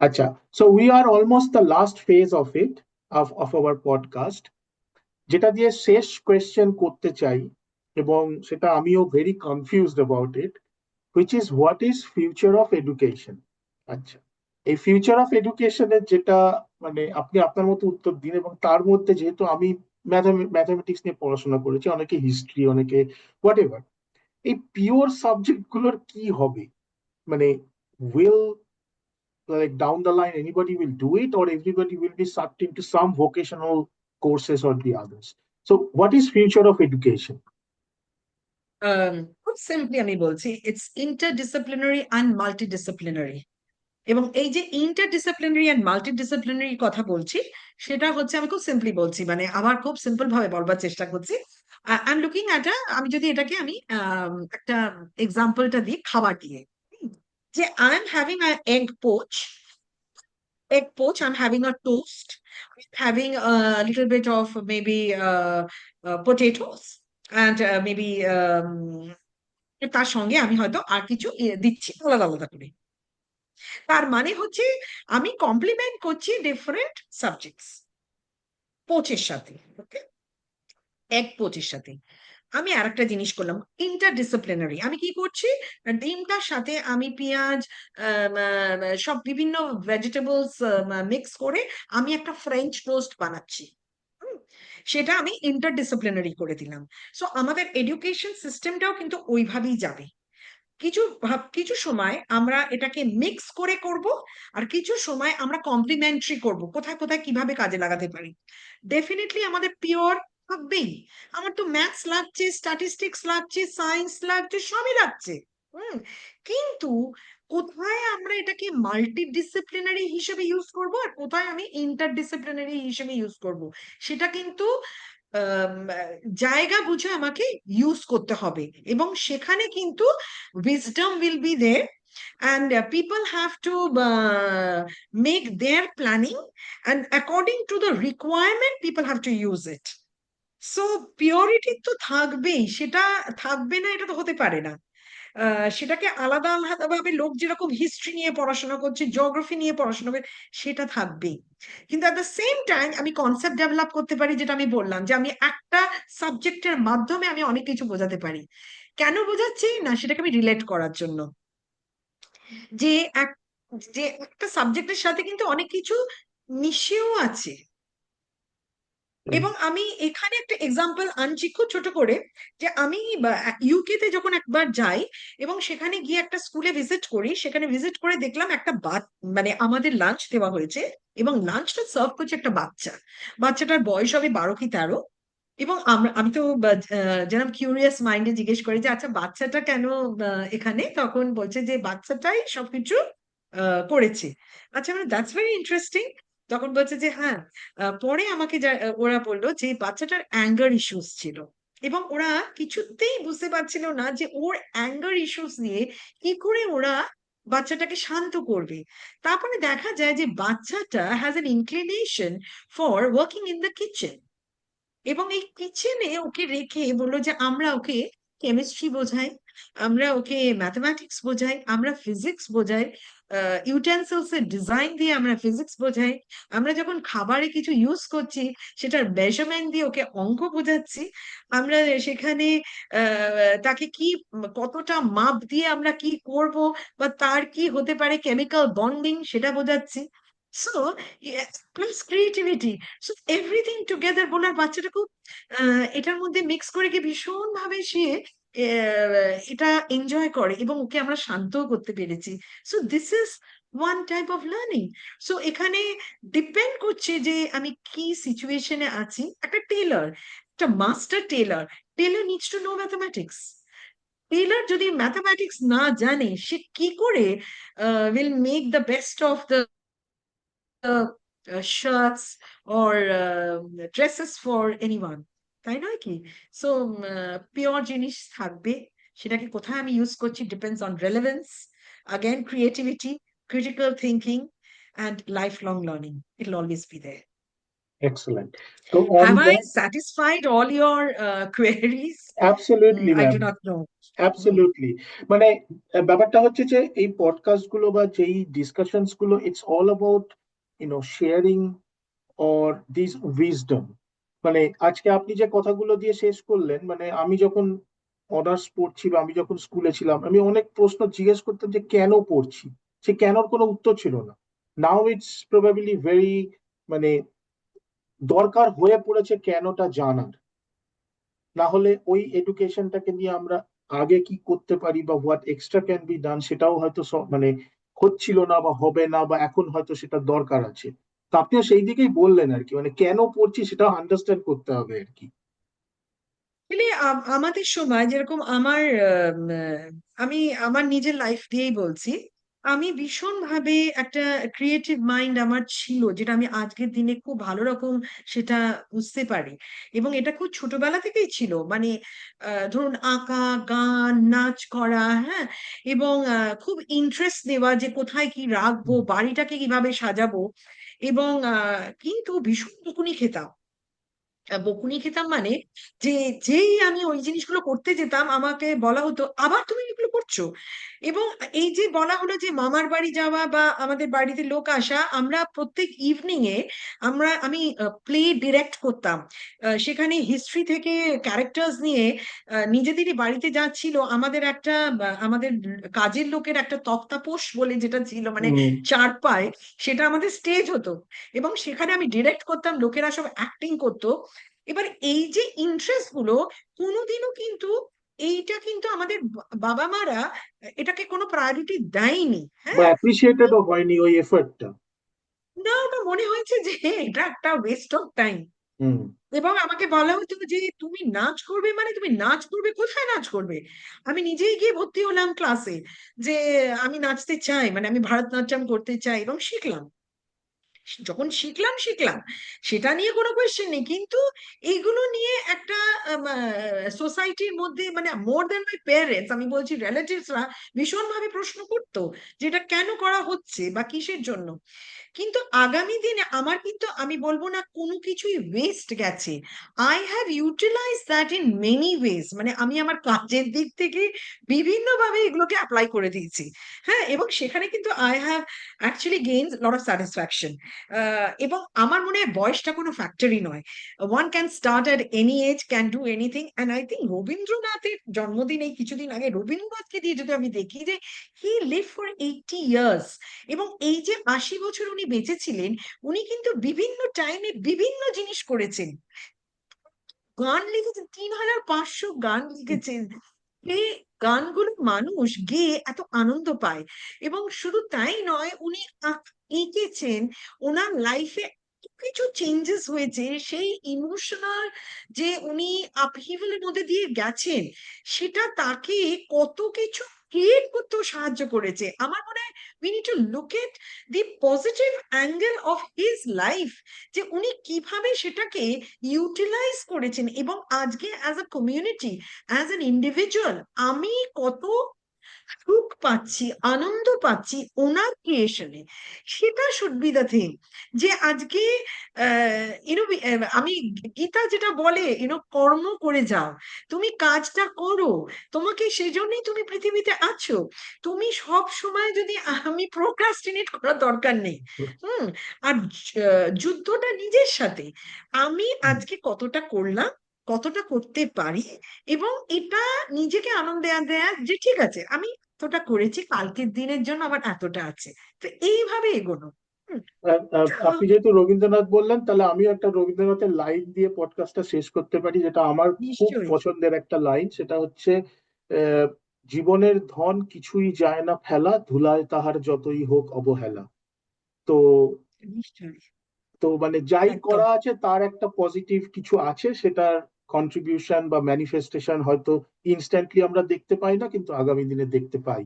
Acha. So we are almost the last phase of it, of our podcast. যেটা দিয়ে শেষ question করতে চাই, এবং সেটা আমিও very confused about it, which is what is future of education. আচ্ছা, এই ফিউচার অফ এডুকেশনের যেটা, মানে আপনি আপনার মতো উত্তর দিন, এবং তার মধ্যে যেহেতু আমি ম্যাথামেটিক্স নিয়ে পড়াশোনা করেছি, অনেকে হিস্ট্রি, অনেকে হোয়াট এভার, এই পিওর সাবজেক্ট গুলোর কি হবে? মানে will, like down the line anybody will do it, or everybody will be sucked into some vocational courses or the others? So what is future of education? খুব simply আমি বলছি, it's interdisciplinary and multidisciplinary. এবং এই যে interdisciplinary and multidisciplinary কথা বলছি, সেটা হচ্ছে আমি খুব সিম্পলি বলছি, মানে আমার খুব সিম্পল ভাবে বলবার চেষ্টা করছি। আই এম লুকিং অ্যাট আমি যদি এটাকে আমি একটা এক্সাম্পলটা দিই খাবার দিয়ে। হুম, যে I am having egg poach, I'm having a toast, having a little bit of maybe potatoes, and maybe তার সঙ্গে আমি হয়তো আর কিছু দিচ্ছি আলাদা আলাদা করে। তার মানে হচ্ছে আমি কমপ্লিমেন্ট করছি ডিফারেন্ট সাবজেক্টস পোচের সাথে। ওকে, এক পোচের সাথে আমি আরেকটা জিনিস করলাম ইন্টারডিসিপ্লিনারি। আমি কি করছি, ডিমটার সাথে আমি পেঁয়াজ, সব বিভিন্ন ভেজিটেবলস মিক্স করে আমি একটা ফ্রেঞ্চ টোস্ট বানাচ্ছি। হুম, সেটা আমি ইন্টারডিসিপ্লিনারি করে দিলাম। সো আমাদের এডুকেশন সিস্টেমটাও কিন্তু ওইভাবেই যাবে। কিছু সময় আমরা এটাকে মিক্স করে করব, আর কিছু সময় আমরা কমপ্লিমেন্টারি করব, কোথায় কোথায় কিভাবে কাজে লাগাতে পারি। ডেফিনেটলি আমাদের পিওর থাকবেই। আমার তো ম্যাথস লাগছে, স্ট্যাটিস্টিক্স লাগছে, সায়েন্স লাগছে, সবই লাগছে। হুম, কিন্তু কোথায় আমরা এটাকে মাল্টিডিসিপ্লিনারি হিসেবে ইউজ করব, আর কোথায় আমি ইন্টারডিসিপ্লিনারি হিসেবে ইউজ করব, সেটা কিন্তু আম, জায়গা বুঝে আমাকে ইউজ করতে হবে। এবং সেখানে কিন্তু wisdom will be there, and people have to make their planning, and according to the requirement people have to use it. So purity তো থাকবেই, সেটা থাকবে না এটা তো হতে পারে না। সেটাকে আলাদা আলাদা ভাবে লোক যেরকম হিস্ট্রি নিয়ে পড়াশোনা করছে, জিওগ্রাফি নিয়ে পড়াশোনা করে, সেটা থাকবেই। কিন্তু অ্যাট দ্য সেম টাইম আমি কনসেপ্ট ডেভেলপ করতে পারি, যেটা আমি বললাম যে আমি একটা সাবজেক্টের মাধ্যমে আমি অনেক কিছু বোঝাতে পারি। কেন বোঝাচ্ছি না, সেটাকে আমি রিলেট করার জন্য, যে এক যে একটা সাবজেক্টের সাথে কিন্তু অনেক কিছু মিশেও আছে। হুম, এবং আমি এখানে একটা এক্সাম্পল আনছি খুব ছোট করে, যে আমি ইউকে তে যখন একবার যাই এবং সেখানে গিয়ে একটা স্কুলে ভিজিট করি, সেখানে ভিজিট করে দেখলাম একটা মানে আমাদের লাঞ্চ দেওয়া হয়েছে, এবং লাঞ্চটা সার্ভ করছে একটা বাচ্চা। বাচ্চাটার বয়স হবে 12 কি 13। এবং আমি তো যেরকম কিউরিয়াস মাইন্ডে জিজ্ঞেস করি যে আচ্ছা বাচ্চাটা কেন এখানে, তখন বলছে যে বাচ্চাটাই সবকিছু করেছে। আচ্ছা, মানে দ্যাটস ভেরি ইন্টারেস্টিং। তখন বলছে যে হ্যাঁ, পরে আমাকে ওরা বললো যে বাচ্চাটার অ্যাঙ্গার ইস্যুস ছিল, এবং ওরা কিছুতেই বুঝতে পারছিল না যে ওর অ্যাঙ্গার ইস্যুস নিয়ে কি করে ওরা বাচ্চাটাকে শান্ত করবে। তারপরে দেখা যায় যে বাচ্চাটা has an inclination for working in the kitchen, এবং এই কিচেনে ওকে রেখে বললো যে আমরা ওকে কেমিস্ট্রি বোঝাই, আমরা ওকে ম্যাথমেটিক্স বোঝাই, আমরা ফিজিক্স বোঝাই, ইউটেন্সিলস এর ডিজাইন দিয়ে আমরা ফিজিক্স বোঝাই, আমরা যখন খাবারে কিছু ইউজ করছি সেটার মেজারমেন্ট দিয়ে ওকে অঙ্ক বোঝাচ্ছি, আমরা সেখানে তাকে কি কতটা মাপ দিয়ে আমরা কি করব, বা তার কি হতে পারে কেমিক্যাল বন্ডিং সেটা বোঝাচ্ছি। So plus creativity, so everything together বলার বাচ্চাটা খুব এটার মধ্যে মিক্স করে কি ভীষণ ভাবে সে এটা এনজয় করে, এবং ওকে আমরা শান্তও করতে পেরেছি। So this is one type of learning. So এখানে ডিপেন্ড করছে যে আমি কি সিচুয়েশনে আছি। একটা টেলার, একটা master tailor, tailor needs to know mathematics. Tailor যদি ম্যাথমেটিক্স না জানে, সে কি করে will make the best of the shirts or dresses for anyone, তাই নয় কি? সো পিওর জিনিস থাকবে, সেটাকে কোথায় আমি ইউজ করছি depends on relevance, again creativity, critical thinking, and lifelong learning. It'll always be there. excellent. So on Have I that, satisfied all your queries? absolutely, I do ma'am. not know. Hmm. Absolutely. মানে ব্যাপারটা হচ্ছে যে এই podcast গুলো বা যেই discussions গুলো, it's all about sharing or this wisdom. মানে আজকে আপনি যে কথাগুলো দিয়ে শেষ করলেন, মানে আমি যখন অনার্স পড়ছি বা আমি যখন স্কুলে ছিলাম, আমি অনেক প্রশ্ন জিজ্ঞেস করতাম যে কেন পড়ছি, সে কেনর কোনো উত্তর ছিল না। নাও ইটস প্রবাবলি ভেরি, মানে দরকার হয়ে পড়েছে কেনটা জানার। না হলে ওই এডুকেশনটাকে নিয়ে আমরা আগে কি করতে পারি বা what extra can be done, সেটাও হয়তো মানে হচ্ছিল না বা হবে না, বা এখন হয়তো সেটা দরকার আছে। তো আপনিও সেই দিকেই বললেন আর কি, মানে কেন পড়ছি সেটাও আন্ডারস্ট্যান্ড করতে হবে আর কি। মানে আমাদের সময় যেরকম আমার আমি আমার নিজের লাইফ দিয়েই বলছি, আমি ভীষণ ভাবে একটা ক্রিয়েটিভ মাইন্ড আমার ছিল, যেটা আমি আজকের দিনে খুব ভালো রকম সেটা বুঝতে পারি। এবং এটা খুব ছোটবেলা থেকেই ছিল, মানে ধরুন আঁকা, গান, নাচ করা, হ্যাঁ, এবং খুব ইন্টারেস্ট নেওয়া যে কোথায় কি রাখবো, বাড়িটাকে কিভাবে সাজাবো। এবং কিন্তু ভীষণ বকুনি খেতাম। বকুনি খেতাম মানে যে যেই আমি ওই জিনিসগুলো করতে যেতাম আমাকে বলা হতো আবার তুমি এগুলো করছো। এবং এই যে বলা হলো যে মামার বাড়ি যাওয়া বা আমাদের বাড়িতে লোক আসা, আমরা প্রত্যেক ইভিনিং এ আমি প্লে ডিরেক্ট করতাম। সেখানে হিস্ট্রি থেকে ক্যারেক্টার্স নিয়ে নিজেদেরই বাড়িতে যা ছিল, আমাদের একটা আমাদের কাজের লোকের একটা তক্তাপোষ বলে যেটা ছিল, মানে হুম। চারপায়, সেটা আমাদের স্টেজ হতো, এবং সেখানে আমি ডিরেক্ট করতাম, লোকেরা সব অ্যাক্টিং করতো। এবার এই যে ইন্টারেস্ট গুলো কোনোদিনও কিন্তু এইটা কিন্তু আমাদের বাবা মারা এটাকে কোনো প্রায়োরিটি দেয়নি, বা হ্যাঁ। অ্যাপ্রিসিয়েটেডও হয়নি ওই এফর্টটা। না, ওটা মনে হয়েছে যে এটা একটা ওয়েস্ট অফ টাইম। হুম। এবং আমাকে বলা হতো যে তুমি নাচ করবে, মানে তুমি নাচ করবে, কোথায় নাচ করবে? আমি নিজেই গিয়ে ভর্তি হলাম ক্লাসে, যে আমি নাচতে চাই, মানে আমি ভারতনাট্যম করতে চাই, এবং শিখলাম। যখন শিখলাম শিখলাম, সেটা নিয়ে কোনো কোয়েশ্চেন নেই, কিন্তু এইগুলো নিয়ে একটা সোসাইটির মধ্যে, মানে মোর দ্যান মাই প্যারেন্টস, আমি বলছি রিলেটিভসরা ভীষণ ভাবে প্রশ্ন করতো যে এটা কেন করা হচ্ছে বা কিসের জন্য। কিন্তু আগামী দিনে আমার কিন্তু, আমি বলবো না কোনো কিছুই ওয়েস্ট গেছে। I have utilise that in many ways, মানে আমি আমার কাজের দিক থেকে বিভিন্নভাবে এগুলোকে অ্যাপ্লাই করে দিয়েছি। হ্যাঁ, এবং সেখানে কিন্তু I have actually gain lot of satisfaction. এবং আমার মনে হয় বয়সটা কোনো ফ্যাক্টরি নয়। One can start at any age, can do anything. And I think রবীন্দ্রনাথের জন্মদিন এই কিছুদিন আগে, রবীন্দ্রনাথকে দিয়ে যদি আমি দেখি যে হি লিভ ফর 80 ইয়ার্স, এবং এই যে 80 বছর উনি বেঁচেছিলেন, উনি কিন্তু বিভিন্ন টাইমে বিভিন্ন জিনিস করেছেন। গান লিখেছেন, 3500 গান লিখেছেন। এই গানগুলো মানুষ গেয়ে এত আনন্দ পায়। এবং শুধু তাই নয়, উনি এঁকেছেন, ওনার লাইফে কিছু চেঞ্জেস হয়েছে, সেই ইমোশনাল যে উনি আপহিভেলের মধ্যে দিয়ে গেছেন, সেটা তাকে কত কিছু ক্রিয়েট করতেও সাহায্য করেছে। আমার মনে হয় we need to look at the positive angle of his life, যে উনি কিভাবে সেটাকে ইউটিলাইজ করেছেন। এবং আজকে as a community, as an individual, আমি কত সুখ পাচ্ছি, আনন্দ পাচ্ছি ওনার ক্রিয়েশনে, সেটা শুড বি দ্য থিং। যে আজকে ইউনো, আমি, গীতা যেটা বলে, কর্ম করে যাও, তুমি কাজটা করো, তোমাকে সেই জন্যই তুমি পৃথিবীতে আছো। তুমি সব সময় যদি, আমি প্রোক্রাস্টিনেট করার দরকার নেই। হুম। আর যুদ্ধটা নিজের সাথে, আমি আজকে কতটা করলাম, কতটা করতে পারি, এবং এটা নিজেকে আনন্দ দেয়া দেয়া যে ঠিক আছে আমি এতটা করেছি, কালকের দিনের জন্য আমার এতটা আছে। তো এইভাবে এগোনো। হুম। আপনি যেহেতু রবীন্দ্রনাথ বললেন, তাহলে আমি একটা রবীন্দ্রনাথের লাইন দিয়ে পডকাস্টটা শেষ করতে পারি, যেটা আমার খুব নিশ্চয়ই। পছন্দের একটা লাইন। সেটা হচ্ছে, আহ, জীবনের ধন কিছুই যায় না ফেলা, ধুলায় তাহার যতই হোক অবহেলা। তো নিশ্চয়ই। তো মানে যাই একদম। করা আছে তার একটা পজিটিভ কিছু আছে, সেটার কন্ট্রিবিউশন বা ম্যানিফেস্টেশন হয়তো ইনস্ট্যান্টলি আমরা দেখতে পাই না, কিন্তু আগামী দিনে দেখতে পাই।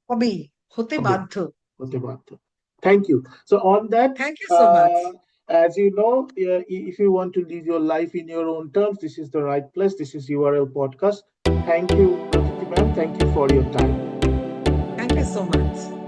হবেই, হতে হবে, বাধ্য। হতে বাধ্য। Thank you. So on that, thank you so much. as you know, if you want to live your life in your own terms, this is the right place. This is URL Podcast. Thank you, Pratiti ma'am. Thank you for your time. Thank you so much.